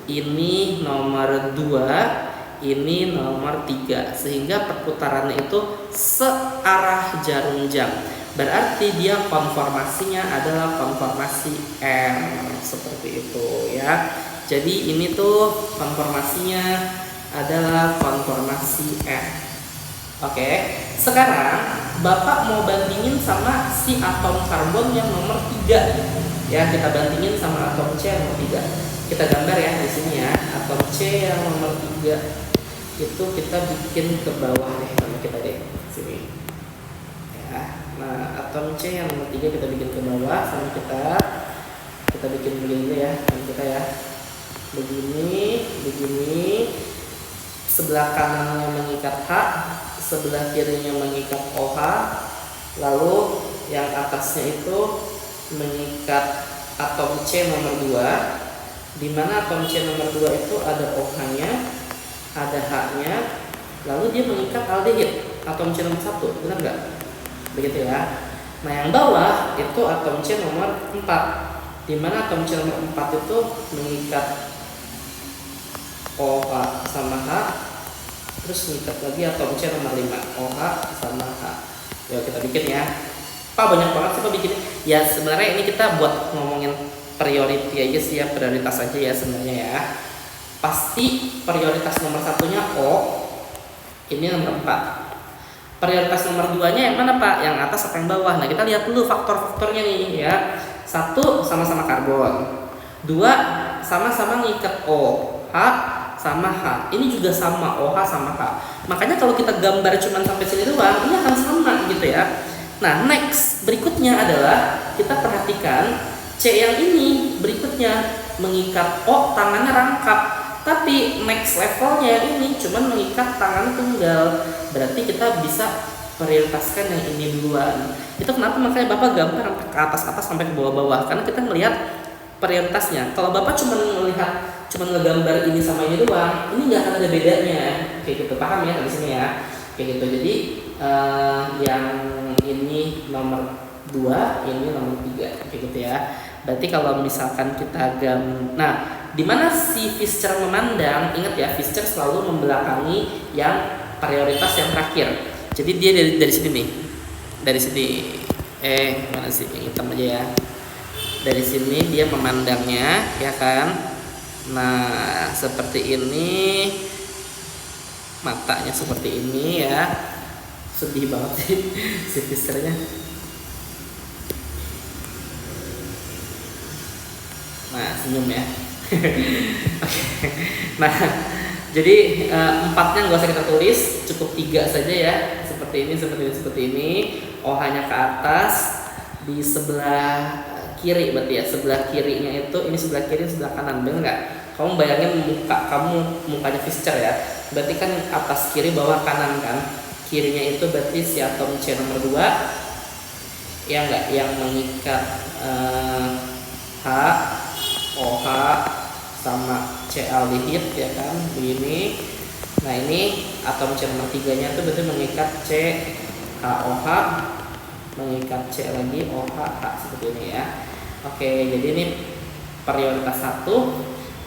Speaker 1: ini nomor 2, ini nomor 3, sehingga perputarannya itu searah jarum jam. Berarti dia konformasinya adalah konformasi R, seperti itu ya. Jadi ini tuh konformasinya adalah konformasi R. Oke, sekarang Bapak mau bandingin sama si atom karbon yang nomor 3 ya. Kita bandingin sama atom C yang nomor 3. Kita gambar ya di sini ya. Atom C yang nomor 3 itu kita bikin ke bawah deh sama kita deh sini ya. Nah, atom C yang nomor 3 kita bikin ke bawah sama kita bikin begini ya sama kita ya. Begini, sebelah kanannya mengikat H, sebelah kirinya mengikat OH, lalu yang atasnya itu mengikat atom C nomor 2, di mana atom C nomor 2 itu ada OH-nya, ada H-nya, lalu dia mengikat aldehid, atom C nomor 1, benar nggak? Begitu ya. Nah, yang bawah itu atom C nomor 4, di mana atom C nomor 4 itu mengikat OH sama H, terus mengikat lagi atom C nomor 5, OH sama H. Yuk kita bikin ya. Pak, banyak banget sih Pak bikin. Ya sebenarnya ini kita buat ngomongin priority aja sih ya, prioritas aja ya sebenarnya ya. Pasti prioritas nomor 1-nya O, ini nomor 4. Prioritas nomor 2-nya yang mana Pak? Yang atas atau yang bawah? Nah, kita lihat dulu faktor-faktornya nih ya. 1, sama-sama karbon. 2, sama-sama ngikat O. H sama H. Ini juga sama, OH sama H. Makanya kalau kita gambar cuma sampai sini doang, ini akan sama gitu ya. Nah, next berikutnya adalah kita perhatikan C yang ini berikutnya mengikat O, tangannya rangkap. Tapi next levelnya ini cuma mengikat tangan tunggal. Berarti kita bisa prioritaskan yang ini duluan. Itu kenapa makanya Bapak gambar sampai ke atas-atas sampai ke bawah-bawah, karena kita melihat prioritasnya. Kalau Bapak cuma melihat, cuma ngegambar ini sama ini doang, ini nggak akan ada bedanya, kayak gitu. Paham ya di sini ya, kayak gitu. Jadi yang ini nomor 2, ini nomor 3, kayak gitu ya. Berarti kalau misalkan kita nah, di mana si Fischer memandang, ingat ya, Fischer selalu membelakangi yang prioritas yang terakhir. Jadi dia dari sini nih, dari sini, mana sih yang hitam aja ya. Dari sini dia memandangnya, ya kan? Nah, seperti ini, matanya seperti ini ya. Sedih banget sih si Fischernya. Nah, senyum ya. Oke. Nah, jadi 4-nya nggak usah kita tulis, cukup 3 saja ya. Seperti ini, seperti ini. OH-nya ke atas, di sebelah kiri berarti ya, sebelah kirinya itu, ini sebelah kiri, sebelah kanan, bener nggak? Kamu bayangin muka kamu, mukanya Fischer ya, berarti kan atas kiri, bawah kanan kan. Kirinya itu berarti si atom C nomor 2 ya nggak, yang mengikat H, OH sama C aldehid ya kan, begini. Nah ini atom C nomor 3 nya itu berarti mengikat C HOH, mengikat C lagi OH H seperti ini ya. Oke, jadi ini prioritas 1,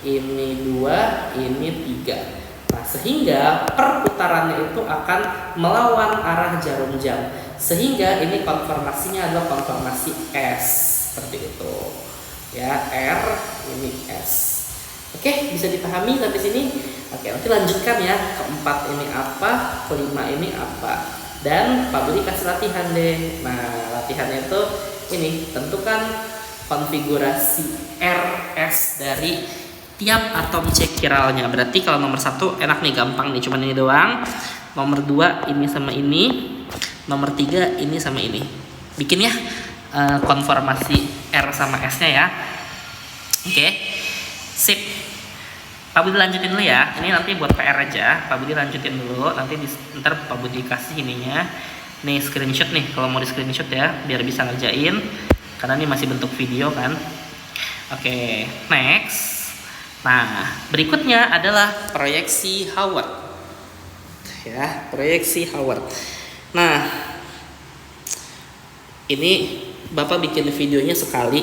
Speaker 1: ini 2, ini 3. Nah, sehingga perputarannya itu akan melawan arah jarum jam. Sehingga ini konformasinya adalah konformasi S seperti itu. Ya, R ini S. Oke, bisa dipahami sampai sini? Oke, nanti lanjutkan ya. Keempat ini apa, kelima ini apa. Dan Pak Budi kasih latihan deh. Nah, latihannya itu ini, tentukan konfigurasi RS dari tiap atom C kiralnya. Berarti kalau nomor 1 enak nih, gampang nih, cuman ini doang. Nomor 2 ini sama ini. Nomor 3 ini sama ini. Bikin ya konformasi R sama S-nya ya. Oke. Sip. Pak Budi lanjutin dulu ya. Ini nanti buat PR aja. Pak Budi lanjutin dulu. Nanti ntar Pak Budi kasih ininya. Nih screenshot nih, kalau mau di screenshot ya, biar bisa ngerjain. Karena ini masih bentuk video kan. Oke, next. Nah, berikutnya adalah proyeksi Howard. Ya, proyeksi Howard. Nah, ini Bapak bikin videonya sekali.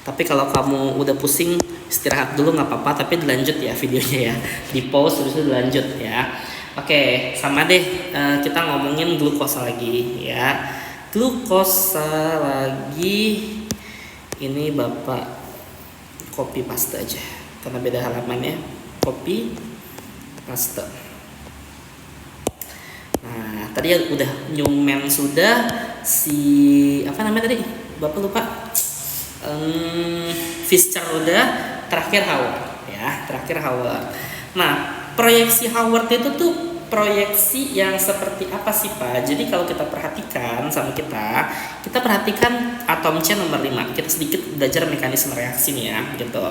Speaker 1: Tapi kalau kamu udah pusing, istirahat dulu nggak apa-apa, tapi dilanjut ya videonya ya. Di pause terus dilanjut ya. Oke, sama deh, kita ngomongin glukosa lagi ya. Glukosa lagi. Ini Bapak copy paste aja karena beda halamannya. Copy paste. Nah, tadi udah Newman sudah, si apa namanya tadi? Bapak lupa. Fischer udah, terakhir Howard ya, terakhir Howard. Nah, proyeksi Howard itu tuh proyeksi yang seperti apa sih Pak? Jadi kalau kita perhatikan sama kita perhatikan atom C nomor 5. Kita sedikit belajar mekanisme reaksi nih ya, gitu.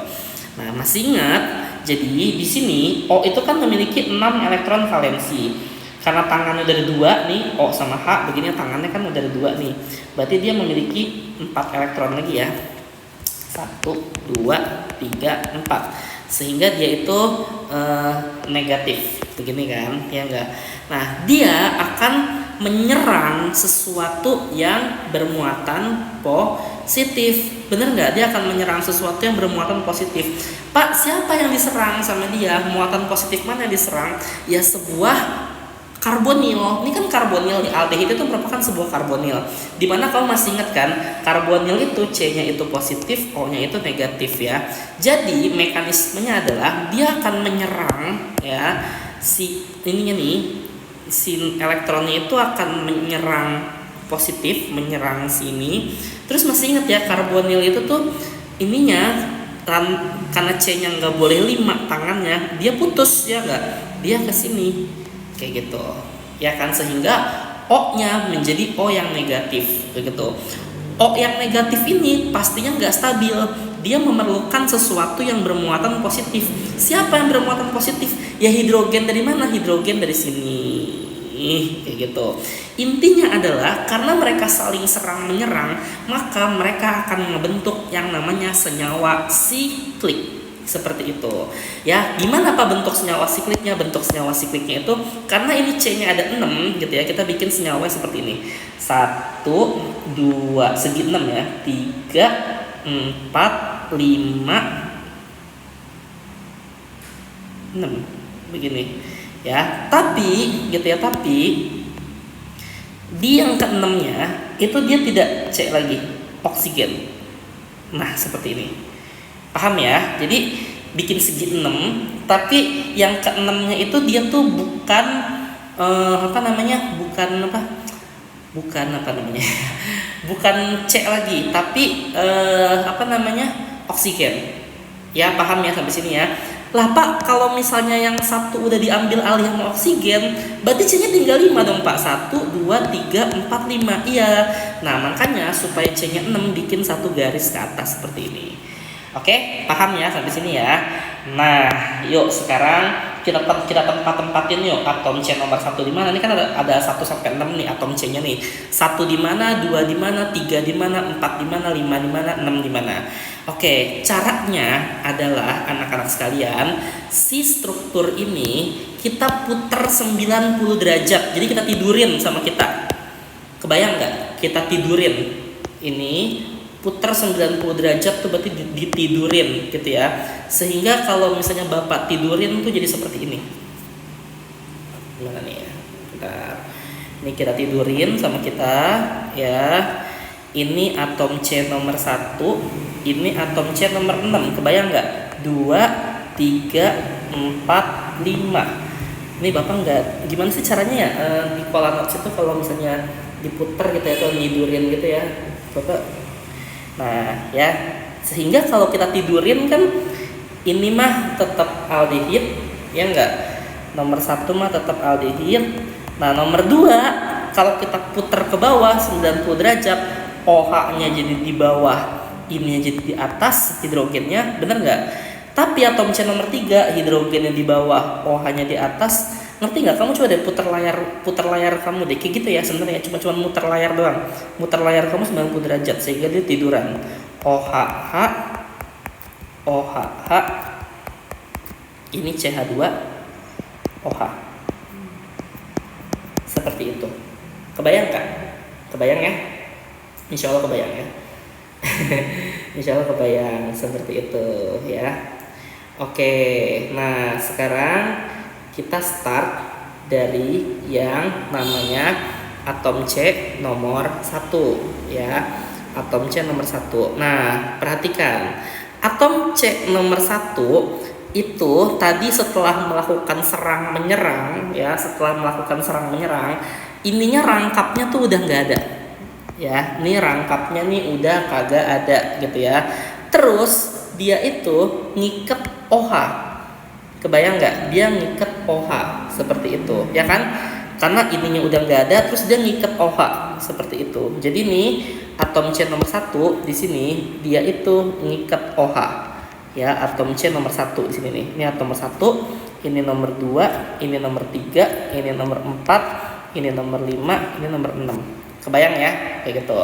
Speaker 1: Nah, masih ingat? Jadi di sini O itu kan memiliki 6 elektron valensi. Karena tangannya dari 2 nih, O sama H, begini tangannya kan udah ada 2 nih. Berarti dia memiliki 4 elektron lagi ya. 1, 2, 3, 4. Sehingga dia itu negatif. Begini kan, ya enggak. Nah, dia akan menyerang sesuatu yang bermuatan positif. Bener nggak? Dia akan menyerang sesuatu yang bermuatan positif. Pak, siapa yang diserang sama dia? Muatan positif mana yang diserang? Ya sebuah karbonil. Ini kan karbonil, aldehid itu merupakan sebuah karbonil. Dimana kamu masih ingat kan, karbonil itu C-nya itu positif, O-nya itu negatif ya. Jadi mekanismenya adalah dia akan menyerang ya si ininya nih, si elektronnya itu akan menyerang positif, menyerang sini. Terus masih ingat ya, karbonil itu tuh ininya karena C-nya nggak boleh 5 tangannya, dia putus ya nggak, dia ke sini kayak gitu ya kan, sehingga O-nya menjadi O yang negatif begitu. O yang negatif ini pastinya nggak stabil, dia memerlukan sesuatu yang bermuatan positif. Siapa yang bermuatan positif? Ya hidrogen. Dari mana? Hidrogen dari sini kayak gitu. Intinya adalah karena mereka saling serang menyerang, maka mereka akan membentuk yang namanya senyawa siklik. Seperti itu ya. Gimana Pak bentuk senyawa sikliknya? Bentuk senyawa sikliknya itu karena ini C-nya ada 6 gitu ya, kita bikin senyawa seperti ini. 1, 2, segi 6 ya. 3, 4, 5, 6 begini ya. Tapi gitu ya, tapi di yang ke-6-nya itu dia tidak C lagi, oksigen. Nah, seperti ini. Paham ya? Jadi bikin segi 6, tapi yang ke-6-nya itu dia tuh bukan bukan C lagi, tapi oksigen. Ya, paham ya sampai sini ya? Lah Pak, kalau misalnya yang satu udah diambil alih sama oksigen, berarti C-nya tinggal 5 dong Pak. 1, 2, 3, 4, 5. Iya. Nah, makanya supaya C-nya 6 bikin satu garis ke atas seperti ini. Oke, paham ya sampai sini ya. Nah, yuk sekarang kita tempat-tempatin yuk atom C nomor 1 di mana. Ini kan ada 1 sampai 6 nih atom C-nya nih. 1 di mana, 2 di mana, 3 di mana, 4 di mana, 5 di mana, 6 di mana. Oke, caranya adalah anak-anak sekalian, si struktur ini kita putar 90 derajat. Jadi kita tidurin sama kita. Kebayang nggak? Kita tidurin. Ini putar 90 derajat tuh berarti ditidurin gitu ya. Sehingga kalau misalnya Bapak tidurin tuh jadi seperti ini. Gimana nih ya? Ini kita tidurin sama kita ya. Ini atom C nomor 1, ini atom C nomor 6. Kebayang nggak? 2, 3, 4, 5. Ini Bapak nggak, gimana sih caranya ya di pola notes itu kalau misalnya diputar gitu ya, atau tidurin gitu ya Bapak. Nah ya, sehingga kalau kita tidurin kan ini mah tetap aldehid ya enggak, nomor 1 mah tetap aldehid. Nah nomor 2 kalau kita putar ke bawah 90 derajat, OH-nya jadi di bawah, ini jadi di atas hidrogennya, bener nggak? Tapi atom C nomor 3 hidrogennya di bawah, OH-nya di atas. Ngerti nggak? Kamu coba deh putar layar kamu deh kayak gitu ya, sebenarnya cuma muter layar doang, muter layar kamu 90 derajat sehingga dia tiduran. OHH, OHH, ini CH2, OH, seperti itu. Kebayang kan? Kebayang ya? Insya Allah kebayang ya. Insya Allah kebayang seperti itu ya. Oke, nah sekarang kita start dari yang namanya atom C nomor 1 ya. Atom C nomor 1. Nah, perhatikan. Atom C nomor 1 itu tadi setelah melakukan serang menyerang ya, ininya rangkapnya tuh udah nggak ada. Ya, ini rangkapnya nih udah kagak ada gitu ya. Terus dia itu ngiket OH. Kebayang nggak? Dia ngiket OH seperti itu, ya kan? Karena ininya udah nggak ada, terus dia ngiket OH seperti itu. Jadi nih atom C nomor 1 di sini dia itu ngiket OH, ya atom C nomor 1 di sini nih. Ini atom nomor 1, ini nomor 2, ini nomor 3, ini nomor 4, ini nomor 5, ini nomor 6. Kebayang ya, kayak gitu.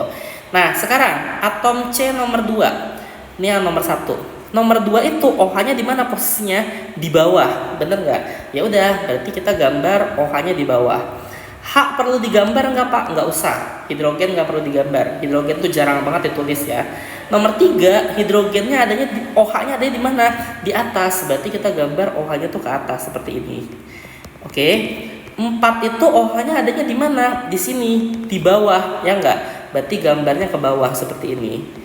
Speaker 1: Nah sekarang atom C nomor 2, ini yang nomor 1. Nomor 2 itu OH-nya di mana posisinya? Di bawah, bener nggak? Ya udah, berarti kita gambar OH-nya di bawah. H perlu digambar nggak Pak? Nggak usah. Hidrogen nggak perlu digambar. Hidrogen tuh jarang banget ditulis ya. Nomor 3, hidrogennya adanya OH-nya ada di mana? Di atas. Berarti kita gambar OH-nya tuh ke atas seperti ini. Oke. 4 itu OH-nya adanya di mana? Di sini, di bawah, ya nggak? Berarti gambarnya ke bawah seperti ini.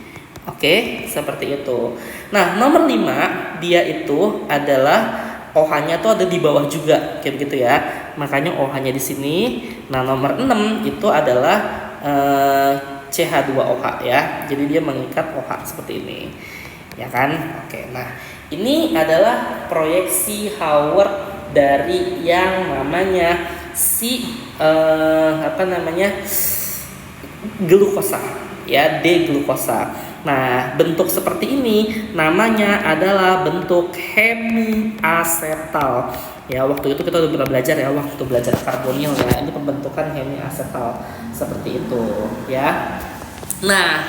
Speaker 1: Oke, seperti itu. Nah, nomor 5 dia itu adalah OH-nya tuh ada di bawah juga, kayak begitu ya. Makanya OH-nya di sini. Nah, nomor 6 itu adalah CH2OH ya. Jadi dia mengikat OH seperti ini. Ya kan? Oke. Nah, ini adalah proyeksi Haworth dari yang namanya glukosa ya, D-glukosa. Nah, bentuk seperti ini namanya adalah bentuk hemiasetal. Ya, waktu itu kita udah pernah belajar ya, waktu belajar karbonil ya. Ini pembentukan hemiasetal seperti itu, ya. Nah,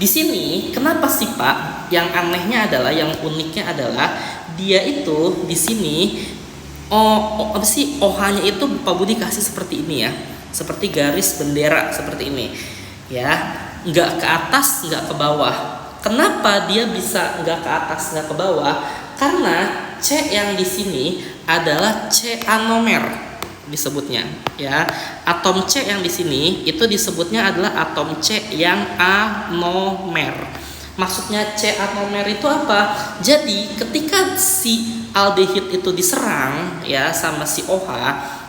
Speaker 1: di sini kenapa sih Pak? Yang anehnya adalah, yang uniknya adalah dia itu di sini OH-nya itu Pak Budi kasih seperti ini ya. Seperti garis bendera seperti ini. Ya. Nggak ke atas, nggak ke bawah. Kenapa dia bisa nggak ke atas, nggak ke bawah? Karena C yang di sini adalah C anomer disebutnya, ya. Atom C yang di sini itu disebutnya adalah atom C yang anomer. Maksudnya C anomer itu apa? Jadi ketika si aldehid itu diserang ya sama si OH,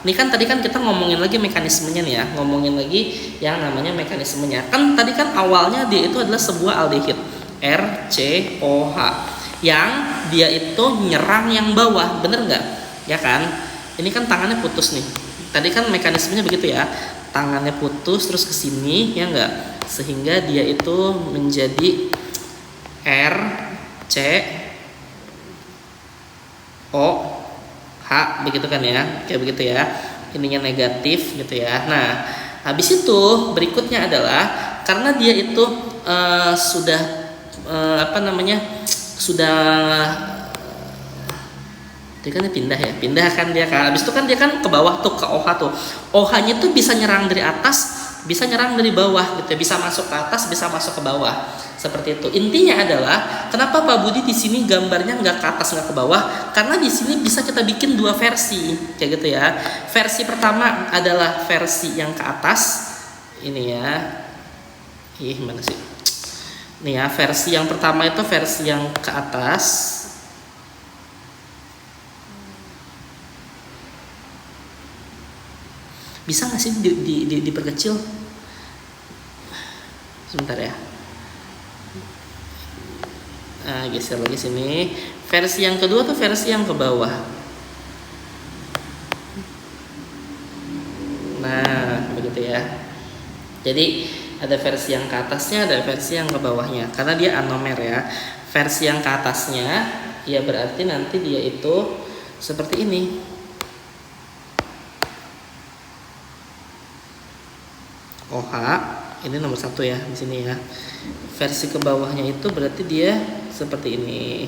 Speaker 1: ini kan tadi kan kita ngomongin lagi mekanismenya nih ya, ngomongin lagi yang namanya mekanismenya. Kan tadi kan awalnya dia itu adalah sebuah aldehid RCOH yang dia itu nyerang yang bawah, bener nggak? Ya kan? Ini kan tangannya putus nih. Tadi kan mekanismenya begitu ya, tangannya putus terus ke sini ya nggak? Sehingga dia itu menjadi RCOH H begitu kan ya, kayak begitu ya, ininya negatif gitu ya. Nah habis itu berikutnya adalah karena dia itu sudah sudah dia kan pindah kan dia kan. Habis itu kan dia kan ke bawah tuh, ke OH tuh. OH-nya tuh bisa nyerang dari atas, bisa nyerang dari bawah gitu, bisa masuk ke atas, bisa masuk ke bawah. Seperti itu. Intinya adalah kenapa Pak Budi di sini gambarnya nggak ke atas nggak ke bawah? Karena di sini bisa kita bikin dua versi kayak gitu ya. Versi pertama adalah versi yang ke atas. Ini ya. Mana sih? Nih ya, versi yang pertama itu versi yang ke atas. Bisa nggak sih diperkecil? Sebentar ya. Nah, geser lagi sini. Versi yang kedua tuh versi yang ke bawah. Nah, begitu ya. Jadi ada versi yang ke atasnya, ada versi yang ke bawahnya. Karena dia anomer ya. Versi yang ke atasnya, ya berarti nanti dia itu seperti ini. OH ini nomor 1 ya di sini ya. Versi ke bawahnya itu berarti dia seperti ini.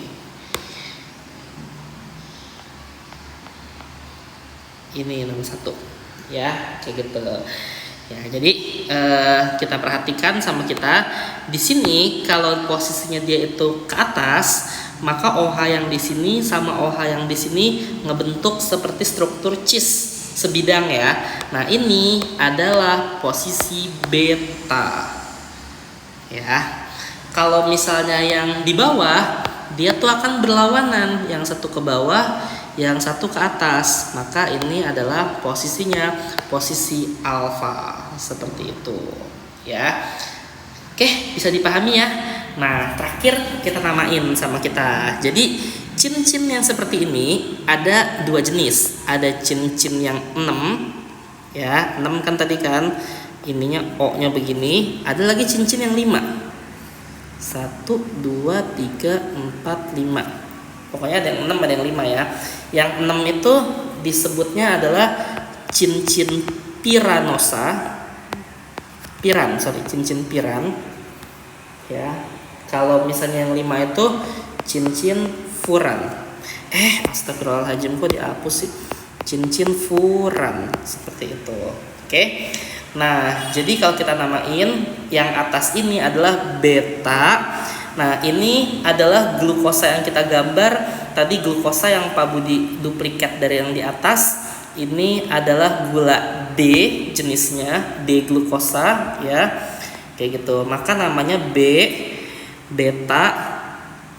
Speaker 1: Ini nomor 1 ya, kayak gitu. Ya, jadi kita perhatikan sama kita di sini kalau posisinya dia itu ke atas, maka OH yang di sini sama OH yang di sini ngebentuk seperti struktur cheese sebidang ya. Nah, ini adalah posisi beta. Ya. Kalau misalnya yang di bawah, dia tuh akan berlawanan, yang satu ke bawah, yang satu ke atas. Maka ini adalah posisinya posisi alfa, seperti itu, ya. Oke, bisa dipahami ya. Nah, terakhir kita namain sama kita. Jadi cincin yang seperti ini ada 2 jenis. Ada cincin yang 6 ya, 6 kan tadi kan ininya O-nya begini. Ada lagi cincin yang 5. 1 2 3 4 5. Pokoknya ada yang 6 ada yang 5 ya. Yang 6 itu disebutnya adalah cincin piranosa. Cincin piran ya. Kalau misalnya yang 5 itu cincin furan. Astagfirullahaladzim, kok dihapus sih? Cincin furan seperti itu. Oke. Nah, jadi kalau kita namain yang atas ini adalah beta. Nah, ini adalah glukosa yang kita gambar. Tadi glukosa yang Pak Budi duplikat dari yang di atas. Ini adalah gula D jenisnya, D glukosa ya. Kayak gitu. Maka namanya beta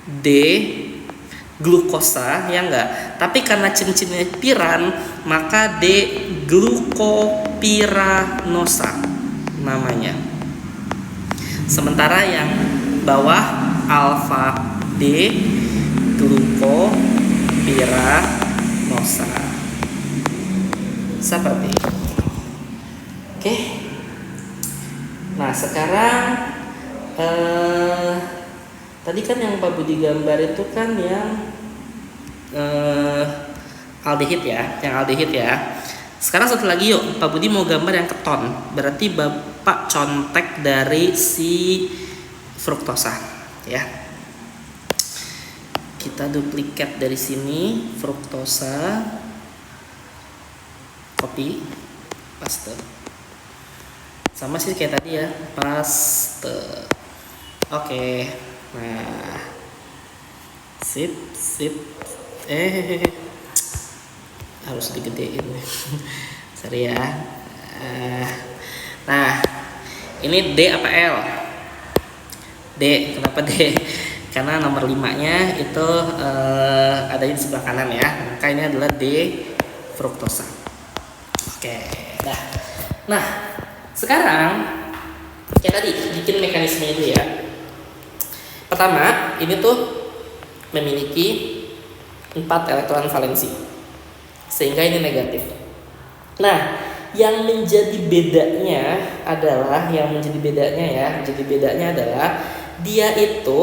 Speaker 1: D glukosa ya enggak. Tapi karena cincinnya piran, maka D glukopiranosa namanya. Sementara yang bawah alfa D glukopiranosa. Seperti itu. Oke. Nah, sekarang tadi kan yang Pak Budi gambar itu kan yang aldehid ya, Sekarang satu lagi yuk, Pak Budi mau gambar yang keton. Berarti Bapak contek dari si fruktosa ya. Kita duplikat dari sini fruktosa, copy, paste. Sama sih kayak tadi ya, paste. Oke. Nah, sip. Harus digedein. Sorry ya. Nah, ini D apa L? D. Kenapa D? Karena nomor 5-nya itu ada di sebelah kanan ya. Maka ini adalah D fruktosa. Oke. Nah, sekarang kayak tadi bikin mekanismenya dulu ya. Pertama, ini tuh memiliki 4 elektron valensi, sehingga ini negatif. Nah, yang menjadi bedanya adalah dia itu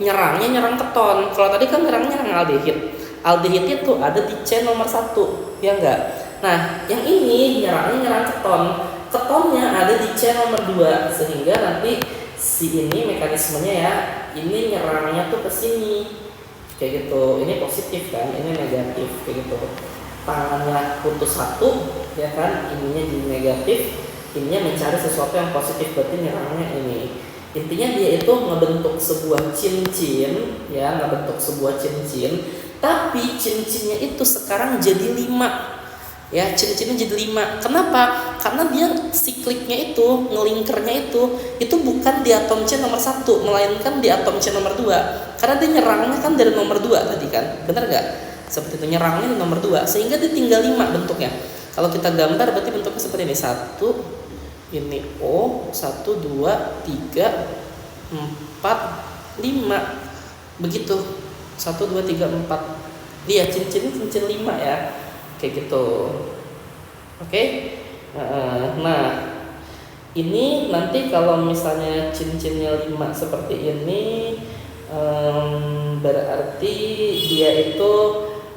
Speaker 1: nyerang keton. Kalau tadi kan nyerang aldehid. Aldehid itu ada di C nomor 1, ya enggak? Nah, yang ini nyerang keton. Ketonnya ada di C nomor 2, sehingga nanti si ini mekanismenya ya, ini nyerangnya tuh ke sini. Kayak gitu. Ini positif kan, ini negatif kayak gitu. Tangannya putus satu, ya kan? Ininya jadi negatif, ininya mencari sesuatu yang positif, berarti nyerangnya ini. Intinya dia itu ngebentuk sebuah cincin, ya, ngebentuk sebuah cincin, tapi cincinnya itu sekarang jadi 5. Ya, cincinnya jadi 5. Kenapa? Karena dia sikliknya itu, ngelingkernya itu bukan di atom C nomor 1, melainkan di atom C nomor 2. Karena dia nyerangnya kan dari nomor 2 tadi kan. Benar nggak? Seperti itu, nyerangnya di nomor 2, sehingga dia tinggal 5 bentuknya. Kalau kita gambar berarti bentuknya seperti ini. 1, ini O, 1, 2, 3, 4, 5. Begitu. 1, 2, 3, 4. Dia cincinnya cincin 5 ya. Kayak gitu. Oke. Nah, ini nanti kalau misalnya cincinnya 5 seperti ini, berarti dia itu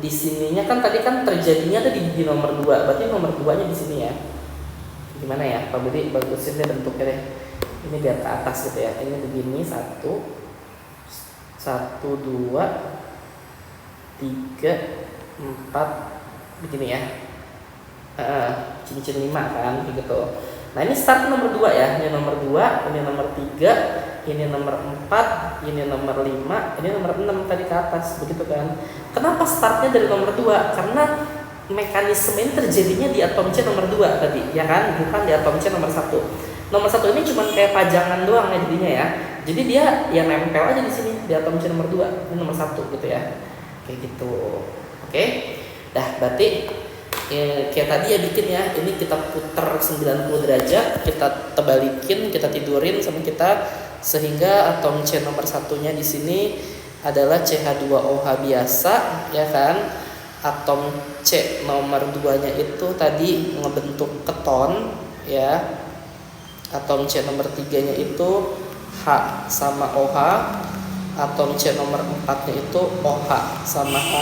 Speaker 1: di sininya kan tadi kan terjadinya tuh di nomor 2. Berarti nomor 2-nya di sini ya. Gimana ya? Pak Budi bagusin deh bentuknya deh. Ini biar ke atas gitu ya. Ini begini, 1 2 3 4 begini ya. Cincin 5 kan gitu. Nah, ini start nomor 2 ya. Ini nomor 2, ini nomor 3, ini nomor 4, ini nomor 5, ini nomor 6 tadi ke atas, begitu kan. Kenapa startnya dari nomor 2? Karena mekanisme ini terjadinya di atom C nomor 2 tadi, ya kan? Bukan di atom C nomor 1. Nomor 1 ini cuma kayak pajangan doang ya jadinya ya. Jadi dia yang nempel aja di sini di atom C nomor 2, ini nomor 1 gitu ya. Kayak gitu. Oke. Dah, berarti kayak tadi ya bikin ya, ini kita putar 90 derajat, kita tebalikin, kita tidurin sama kita, sehingga atom C nomor 1-nya di sini adalah CH2OH biasa, ya kan? Atom C nomor 2-nya itu tadi ngebentuk keton, ya. Atom C nomor 3-nya itu H sama OH. Atom C nomor 4-nya itu OH sama H.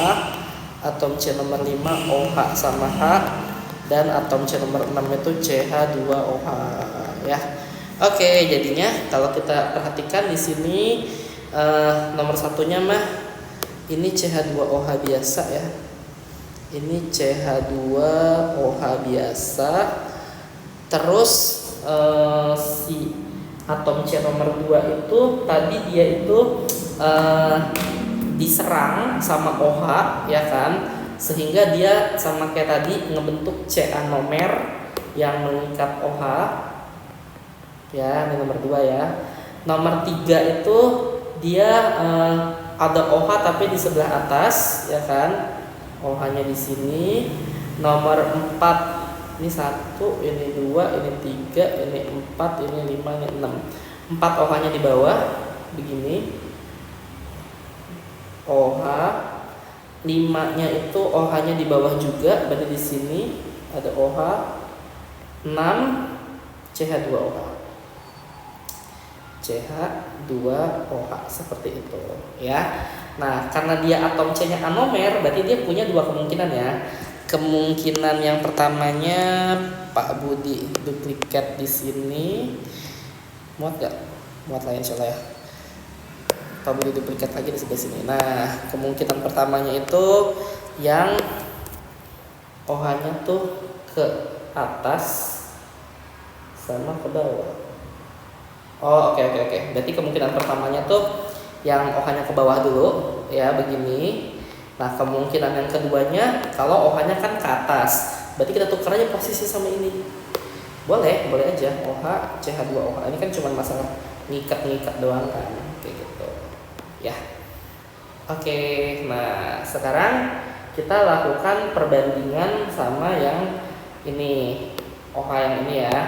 Speaker 1: Atom C nomor 5 OH sama H, dan atom C nomor 6 itu CH2OH ya. Oke, jadinya kalau kita perhatikan di sini nomor 1-nya mah ini CH2OH biasa ya. Ini CH2OH biasa. Terus si atom C nomor 2 itu tadi dia itu diserang sama OH, ya kan, sehingga dia sama kayak tadi ngebentuk C anomer yang mengikat OH ya. Ini nomor 2 ya. Nomor 3 itu dia ada OH tapi di sebelah atas, ya kan, OH-nya di sini. Nomor 4 ini 1, ini 2, ini 3, ini 4, ini 5, ini 6. 4 OH-nya di bawah begini. OH 5-nya itu OH-nya di bawah juga, berarti di sini ada OH 6 CH2OH. CH2OH seperti itu ya. Nah, karena dia atom C-nya anomer, berarti dia punya 2 kemungkinan ya. Kemungkinan yang pertamanya Pak Budi duplikat di sini. Muat gak? Muat lah insyaallah ya. Pak Budi duplikat lagi di sebelah sini. Nah, kemungkinan pertamanya itu yang OH-nya tuh ke atas sama ke bawah. Oh, oke. Berarti kemungkinan pertamanya tuh yang OH-nya ke bawah dulu, ya begini. Nah, kemungkinan yang keduanya kalau OH-nya kan ke atas, berarti kita tukar aja posisi sama ini. Boleh aja OH CH2OH. Ini kan cuma masalah ngikat doang kan, kayak gitu. Ya. Oke, nah sekarang kita lakukan perbandingan sama yang ini, OH yang ini ya.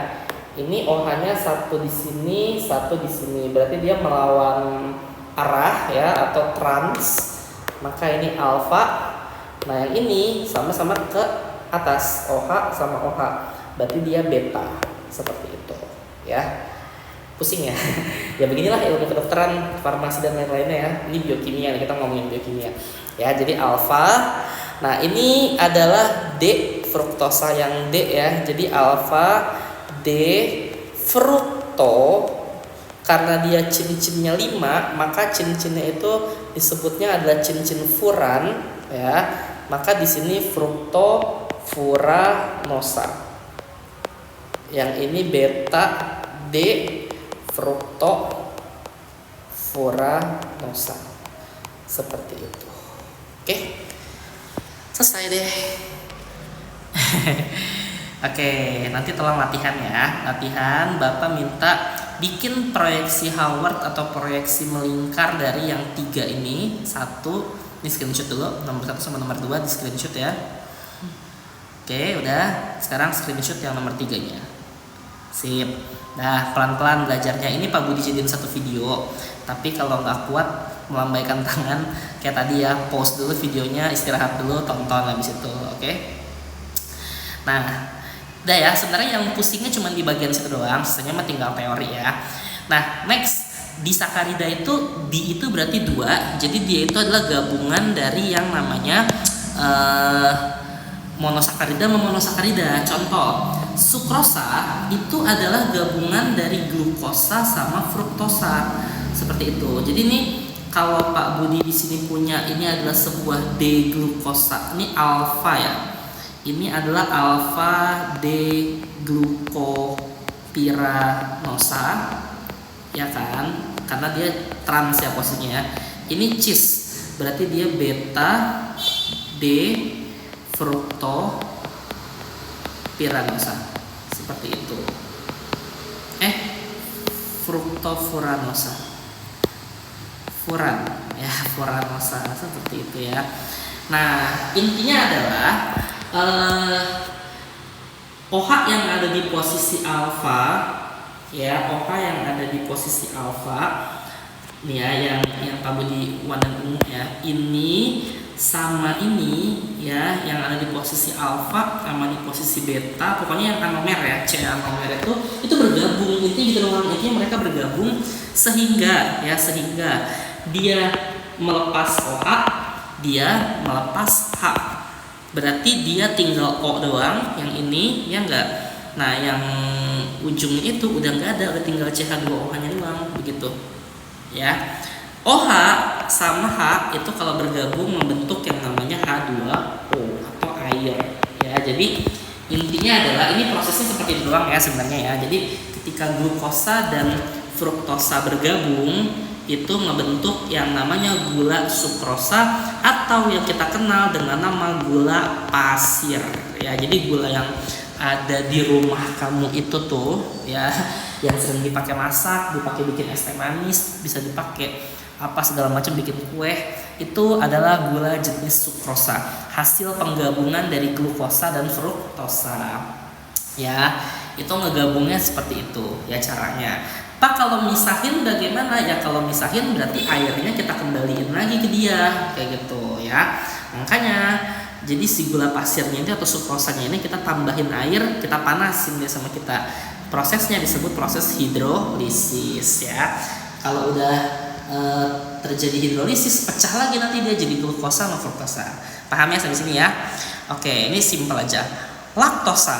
Speaker 1: Ini OH-nya 1 di sini, 1 di sini. Berarti dia melawan arah ya, atau trans. Maka ini alfa. Nah, yang ini sama-sama ke atas, OH sama OH. Berarti dia beta. Seperti itu, ya. Pusing ya. Ya beginilah ilmu kedokteran, farmasi dan lain-lainnya ya. Ini biokimia, kita ngomongin biokimia. Ya, jadi alfa. Nah, ini adalah D fruktosa yang D ya. Jadi alfa D frukto, karena dia cincin-cinnya 5, maka cincin-cinnya itu disebutnya adalah cincin furan ya. Maka di sini frukto furanosa. Yang ini beta D frukto furanosa. Seperti itu. Oke. Selesai deh. Oke, nanti tolong latihan ya. Latihan, Bapak minta bikin proyeksi Howard atau proyeksi melingkar dari yang 3 ini. 1, ini screenshot dulu, nomor 1 sama nomor 2 di screenshot ya. Oke, udah. Sekarang screenshot yang nomor 3-nya. Sip. Nah, pelan-pelan belajarnya. Ini Pak Budi jadiin satu video. Tapi kalau nggak kuat melambaikan tangan kayak tadi ya, pause dulu videonya, istirahat dulu, tonton habis itu. Oke. Nah, udah ya, sebenarnya yang pusingnya cuma di bagian situ doang, sisanya mah tinggal teori ya. Nah, next, di sakarida itu di itu berarti 2. Jadi dia itu adalah gabungan dari yang namanya monosakarida sama monosakarida. Contoh, sukrosa itu adalah gabungan dari glukosa sama fruktosa. Seperti itu. Jadi ini kalau Pak Budi di sini punya, ini adalah sebuah D glukosa. Ini alfa ya. Ini adalah alfa D glukopiranosa, ya kan? Karena dia trans ya posisinya. Ini cis, berarti dia beta D fruktopiranosa. Seperti itu. Fruktofuranosa. Furan, ya furanosa, seperti itu ya. Nah, intinya adalah OH yang ada di posisi alfa ya, OH yang ada di posisi alfa nih ya, yang Pak Budi warna ungu ya, ini sama ini ya, yang ada di posisi alfa sama di posisi beta, pokoknya yang anomer ya, C anomer itu bergabung, intinya gitu doang. Intinya mereka bergabung sehingga dia melepas OH, dia melepas H. Berarti dia tinggal O doang, yang ini ya enggak. Nah, yang ujungnya itu udah enggak ada, udah tinggal CH2OH-nya doang, begitu. Ya. OH sama H itu kalau bergabung membentuk yang namanya H2O atau air. Ya, jadi intinya adalah ini prosesnya seperti itu doang ya sebenarnya ya. Jadi ketika glukosa dan fruktosa bergabung itu membentuk yang namanya gula sukrosa atau yang kita kenal dengan nama gula pasir ya. Jadi gula yang ada di rumah kamu itu tuh ya, yang sering dipakai masak, dipakai bikin es teh manis, bisa dipakai apa segala macam bikin kue, itu adalah gula jenis sukrosa, hasil penggabungan dari glukosa dan fruktosa ya. Itu ngegabungnya seperti itu ya caranya. Pak, kalau misahin bagaimana? Ya kalau misahin berarti airnya kita kembaliin lagi ke dia, kayak gitu ya. Makanya jadi si gula pasirnya ini atau sukrosanya ini kita tambahin air, kita panasin dia sama kita. Prosesnya disebut proses hidrolisis ya. Kalau udah terjadi hidrolisis, pecah lagi nanti dia jadi glukosa sama fruktosa. Paham ya sampai sini ya? Oke, ini simpel aja. Laktosa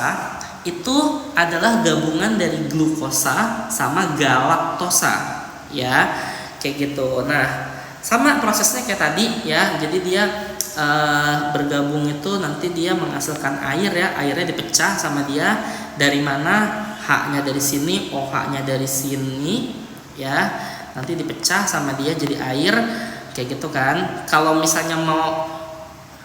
Speaker 1: itu adalah gabungan dari glukosa sama galaktosa ya, kayak gitu. Nah, sama prosesnya kayak tadi ya. Jadi dia bergabung itu nanti dia menghasilkan air ya, airnya dipecah sama dia. Dari mana? H-nya dari sini, OH-nya dari sini ya, nanti dipecah sama dia jadi air, kayak gitu kan. Kalau misalnya mau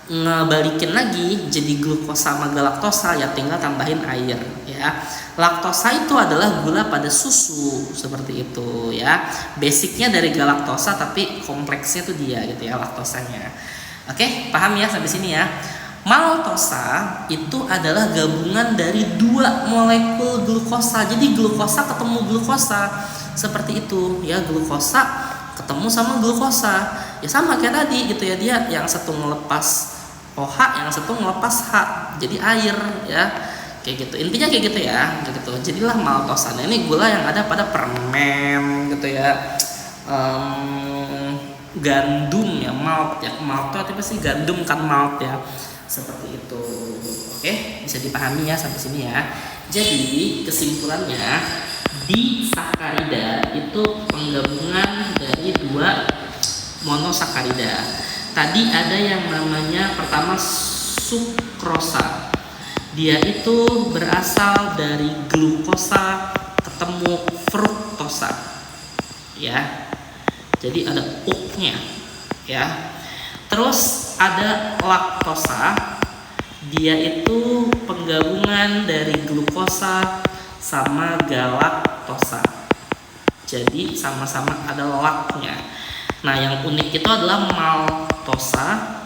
Speaker 1: ngebalikin lagi jadi glukosa sama galaktosa, ya tinggal tambahin air ya. Laktosa itu adalah gula pada susu, seperti itu ya. Basicnya dari galaktosa tapi kompleksnya tuh dia gitu ya, laktosanya. Oke, paham ya sampai sini ya. Maltosa itu adalah gabungan dari 2 molekul glukosa. Jadi glukosa ketemu glukosa, seperti itu ya. Glukosa ketemu sama glukosa, ya sama kayak tadi gitu ya. Dia yang satu ngelepas OH, yang satu ngelepas H, jadi air ya, kayak gitu. Intinya kayak gitu ya, kayak gitu. Jadilah maltosa. Nah, ini gula yang ada pada permen gitu ya. gandum ya, malt ya. Malt itu apa sih? Gandum kan, malt ya. Seperti itu. Oke, bisa dipahami ya sampai sini ya. Jadi kesimpulannya, disakarida itu penggabungan dari dua monosakarida. Tadi ada yang namanya pertama sukrosa. Dia itu berasal dari glukosa ketemu fruktosa. Ya. Jadi ada U-nya ya. Terus ada laktosa. Dia itu penggabungan dari glukosa sama galaktosa. Jadi sama-sama ada laknya. Nah, yang unik itu adalah maltosa,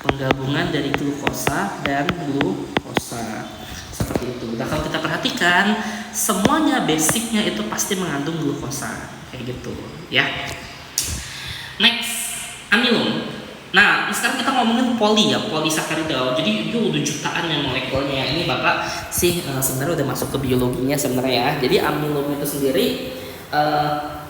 Speaker 1: penggabungan dari glukosa dan glukosa. Seperti itu. Nah, kalau kita perhatikan, semuanya basicnya itu pasti mengandung glukosa. Kayak gitu ya. Next, amilum. Nah, sekarang kita ngomongin polisakarida. Jadi itu udah jutaan yang molekulnya. Ini Bapak sih sebenarnya udah masuk ke biologinya sebenarnya ya. Jadi amilum itu sendiri,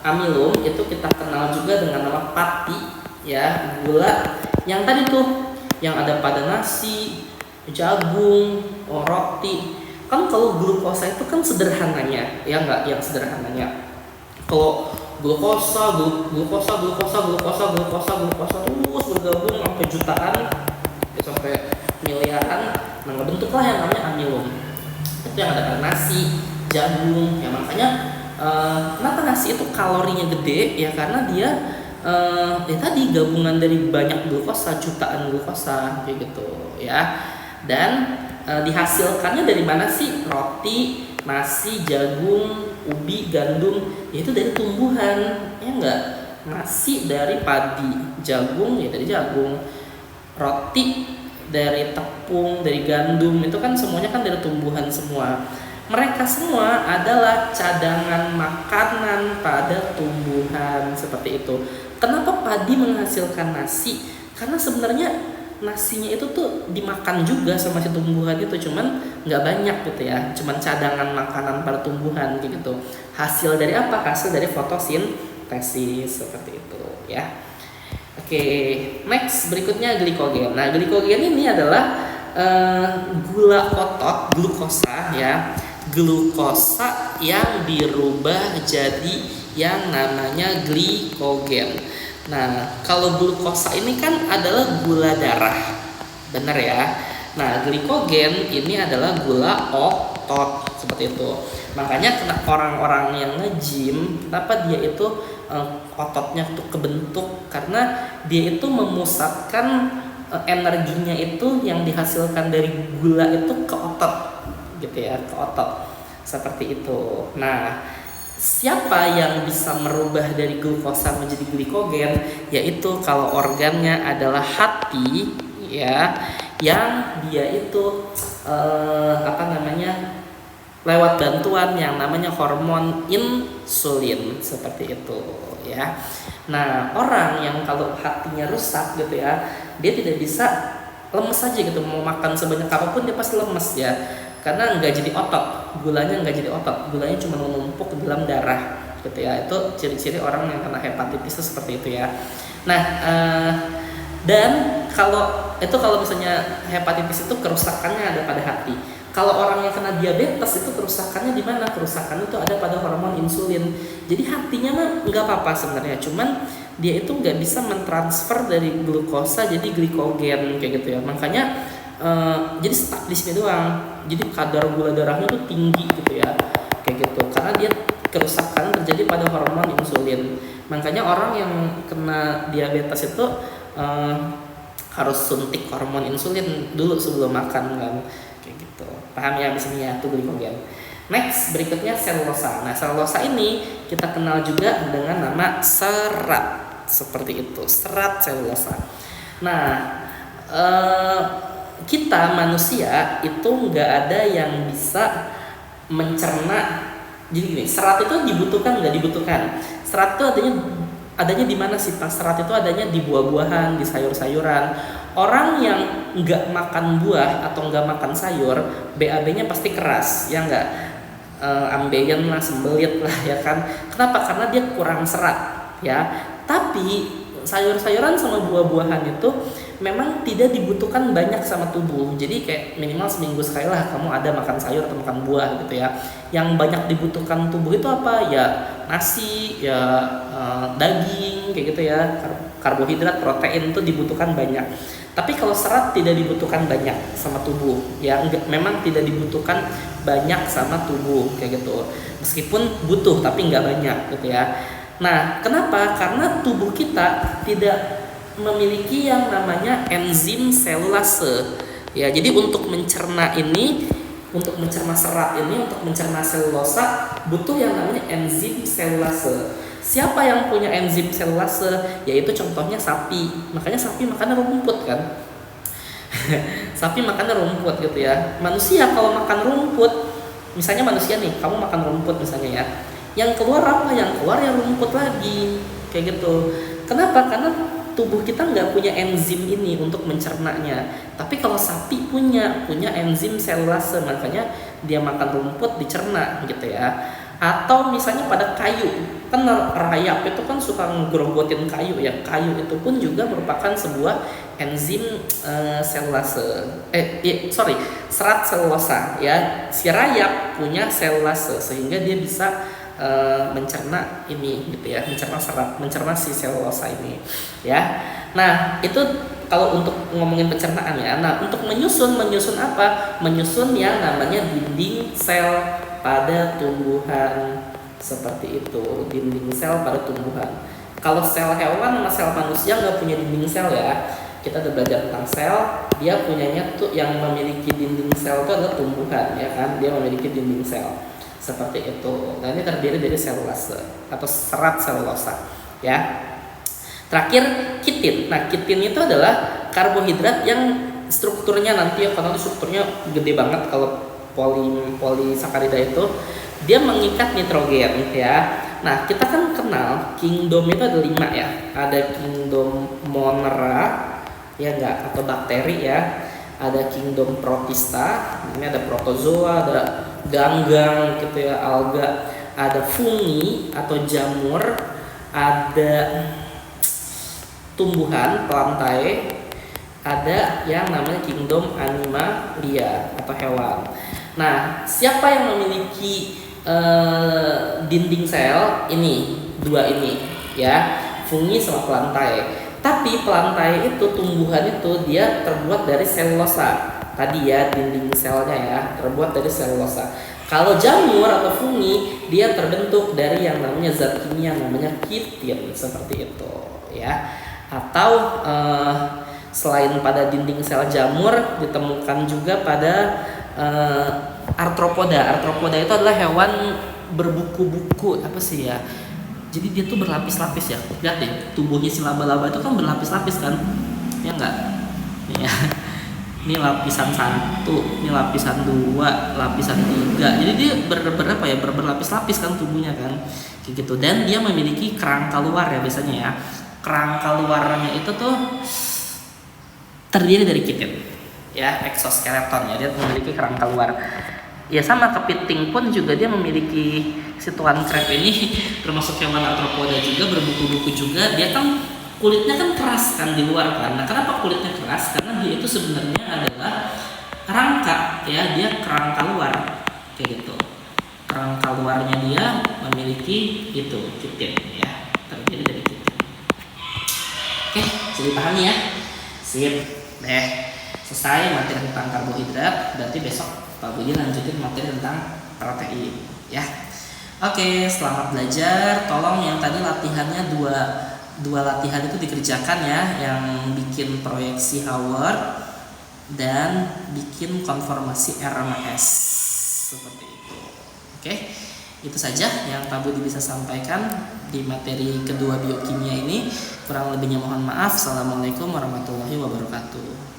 Speaker 1: amilum itu kita kenal juga dengan nama pati ya, gula yang tadi tuh yang ada pada nasi, jagung, roti. Kan kalau glukosa itu kan sederhananya, ya enggak, yang sederhananya. Kalau glukosa terus bergabung sampai jutaan, sampai miliaran, nah ngebentuklah yang namanya amilum. Itu yang ada pada nasi, jagung. Ya makanya kenapa nasi itu kalorinya gede ya, karena dia tadi gabungan dari banyak glukosa, jutaan glukosa kayak gitu ya. Dan dihasilkannya dari mana sih? Roti, nasi, jagung, ubi, gandum, yaitu dari tumbuhan, ya enggak? Nasi dari padi, jagung ya dari jagung, roti dari tepung, dari gandum, itu kan semuanya kan dari tumbuhan semua. Mereka semua adalah cadangan makanan pada tumbuhan seperti itu. Kenapa padi menghasilkan nasi? Karena sebenarnya nasinya itu tuh dimakan juga sama si tumbuhan itu, cuman nggak banyak gitu ya, cuman cadangan makanan pada tumbuhan gitu. Hasil dari apa? Hasil dari fotosintesis seperti itu ya. Oke, next berikutnya glikogen. Nah, glikogen ini adalah gula otot, glukosa ya, glukosa yang dirubah jadi yang namanya glikogen. Nah, kalau glukosa ini kan adalah gula darah, benar ya. Nah, glikogen ini adalah gula otot seperti itu. Makanya orang-orang yang nge-gym, kenapa dia itu ototnya tuh kebentuk, karena dia itu memusatkan energinya itu yang dihasilkan dari gula itu ke otot gitu ya, ke otot seperti itu. Nah, siapa yang bisa merubah dari glukosa menjadi glikogen? Yaitu kalau organnya adalah hati ya, yang dia itu lewat bantuan yang namanya hormon insulin seperti itu ya. Nah, orang yang kalau hatinya rusak gitu ya, dia tidak bisa, lemes aja gitu, mau makan sebanyak apapun dia pasti lemes ya, karena nggak jadi otot, gulanya nggak jadi otot, gulanya cuma menumpuk di dalam darah gitu ya. Itu ciri-ciri orang yang kena hepatitis seperti itu ya. Nah, dan kalau misalnya hepatitis itu kerusakannya ada pada hati. Kalau orang yang kena diabetes itu kerusakannya di mana? Kerusakan itu ada pada hormon insulin. Jadi hatinya mah nggak apa-apa sebenarnya, cuman dia itu nggak bisa mentransfer dari glukosa jadi glikogen kayak gitu ya. Makanya jadi stuck di sini doang. Jadi kadar gula darahnya tuh tinggi gitu ya, kayak gitu. Karena dia kerusakan terjadi pada hormon insulin. Makanya orang yang kena diabetes itu harus suntik hormon insulin dulu sebelum makan kan, kayak gitu. Paham ya abis ini ya, itu glikogen. Next berikutnya selulosa. Nah, selulosa ini kita kenal juga dengan nama serat seperti itu, serat selulosa. Nah, kita manusia itu nggak ada yang bisa mencerna. Jadi gini, serat itu dibutuhkan nggak dibutuhkan? Serat itu adanya di mana sih? Serat itu adanya di buah-buahan, di sayur-sayuran. Orang yang nggak makan buah atau nggak makan sayur, BAB-nya pasti keras, ya nggak? Ambeien lah, sembelit lah, ya kan? Kenapa? Karena dia kurang serat, ya. Tapi sayur-sayuran sama buah-buahan itu memang tidak dibutuhkan banyak sama tubuh. Jadi kayak minimal seminggu sekali lah kamu ada makan sayur atau makan buah gitu ya. Yang banyak dibutuhkan tubuh itu apa? Ya nasi, ya daging kayak gitu ya. Karbohidrat, protein itu dibutuhkan banyak. Tapi kalau serat tidak dibutuhkan banyak sama tubuh. Ya memang tidak dibutuhkan banyak sama tubuh kayak gitu. Meskipun butuh tapi nggak banyak gitu ya. Nah, kenapa? Karena tubuh kita tidak memiliki yang namanya enzim selulase. Ya, jadi untuk mencerna ini, untuk mencerna serat ini, untuk mencerna selulosa butuh yang namanya enzim selulase. Siapa yang punya enzim selulase? Yaitu contohnya sapi. Makanya sapi makannya rumput kan. Sapi makannya rumput gitu ya. Manusia kalau makan rumput, misalnya manusia nih, kamu makan rumput misalnya ya. Yang keluar apa? Yang keluar ya rumput lagi kayak gitu. Kenapa? Karena tubuh kita nggak punya enzim ini untuk mencernanya. Tapi kalau sapi punya enzim selulase, makanya dia makan rumput dicerna gitu ya. Atau misalnya pada kayu, kan rayap itu kan suka ngegrogotin kayu ya. Kayu itu pun juga merupakan sebuah enzim selulase. Serat selulosa ya. Si rayap punya selulase sehingga dia bisa mencerna ini gitu ya, mencerna serat, mencerna si selulosa ini ya. Nah, itu kalau untuk ngomongin pencernaan ya. Nah, untuk menyusun apa? Menyusun yang namanya dinding sel pada tumbuhan seperti itu, dinding sel pada tumbuhan. Kalau sel hewan sama sel manusia nggak punya dinding sel ya. Kita udah belajar tentang sel, dia punyanya tuh yang memiliki dinding sel itu adalah tumbuhan ya kan, dia memiliki dinding sel seperti itu. Nah, ini terdiri dari selulase atau serat selulosa ya. Terakhir kitin. Nah, kitin itu adalah karbohidrat yang strukturnya nanti ya, karena strukturnya gede banget kalau polisakarida itu dia mengikat nitrogen ya. Nah, kita kan kenal kingdom itu ada 5 ya. Ada kingdom Monera ya enggak, atau bakteri ya. Ada kingdom Protista, ini ada protozoa, ada ganggang gitu ya, alga, ada fungi atau jamur, ada tumbuhan plantae, ada yang namanya kingdom animalia atau hewan. Nah, siapa yang memiliki dinding sel ini? 2 ini ya, fungi sama plantae. Tapi plantae itu, tumbuhan itu dia terbuat dari selulosa. Tadi ya, dinding selnya ya terbuat dari selulosa. Kalau jamur atau fungi dia terbentuk dari yang namanya zat kimia namanya kitin seperti itu ya. Atau selain pada dinding sel jamur ditemukan juga pada arthropoda. Arthropoda itu adalah hewan berbuku-buku apa sih ya? Jadi dia tuh berlapis-lapis ya. Lihat deh, tubuhnya si laba-laba itu kan berlapis-lapis kan? Ya enggak? Ya. Ini lapisan 1, ini lapisan 2, lapisan 3. Jadi dia berlapis-lapis kan tubuhnya kan. Kayak gitu. Dan dia memiliki kerangka luar ya biasanya ya. Kerangka luarnya itu tuh terdiri dari kitin. Ya, exoskeleton ya, dia memiliki kerangka luar. Ya sama kepiting pun juga dia memiliki si tuan crab ini termasuk hewan arthropoda juga, berbuku-buku juga. Dia kan kulitnya kan keras kan di luar kan. Nah, kenapa kulitnya keras? Karena dia itu sebenarnya adalah kerangka ya, dia kerangka luar kayak gitu. Kerangka luarnya dia memiliki itu kitin ya, terdiri dari kitin. Oke, jadi paham ya? Sip deh. Selesai materi tentang karbohidrat, berarti besok Pak Budi lanjutin materi tentang protein ya. Oke, selamat belajar. Tolong yang tadi latihannya dua latihan itu dikerjakan ya, yang bikin proyeksi Howard dan bikin konformasi RMS seperti itu. Oke, itu saja yang Pak Budi bisa sampaikan di materi kedua biokimia ini. Kurang lebihnya mohon maaf. Assalamualaikum warahmatullahi wabarakatuh.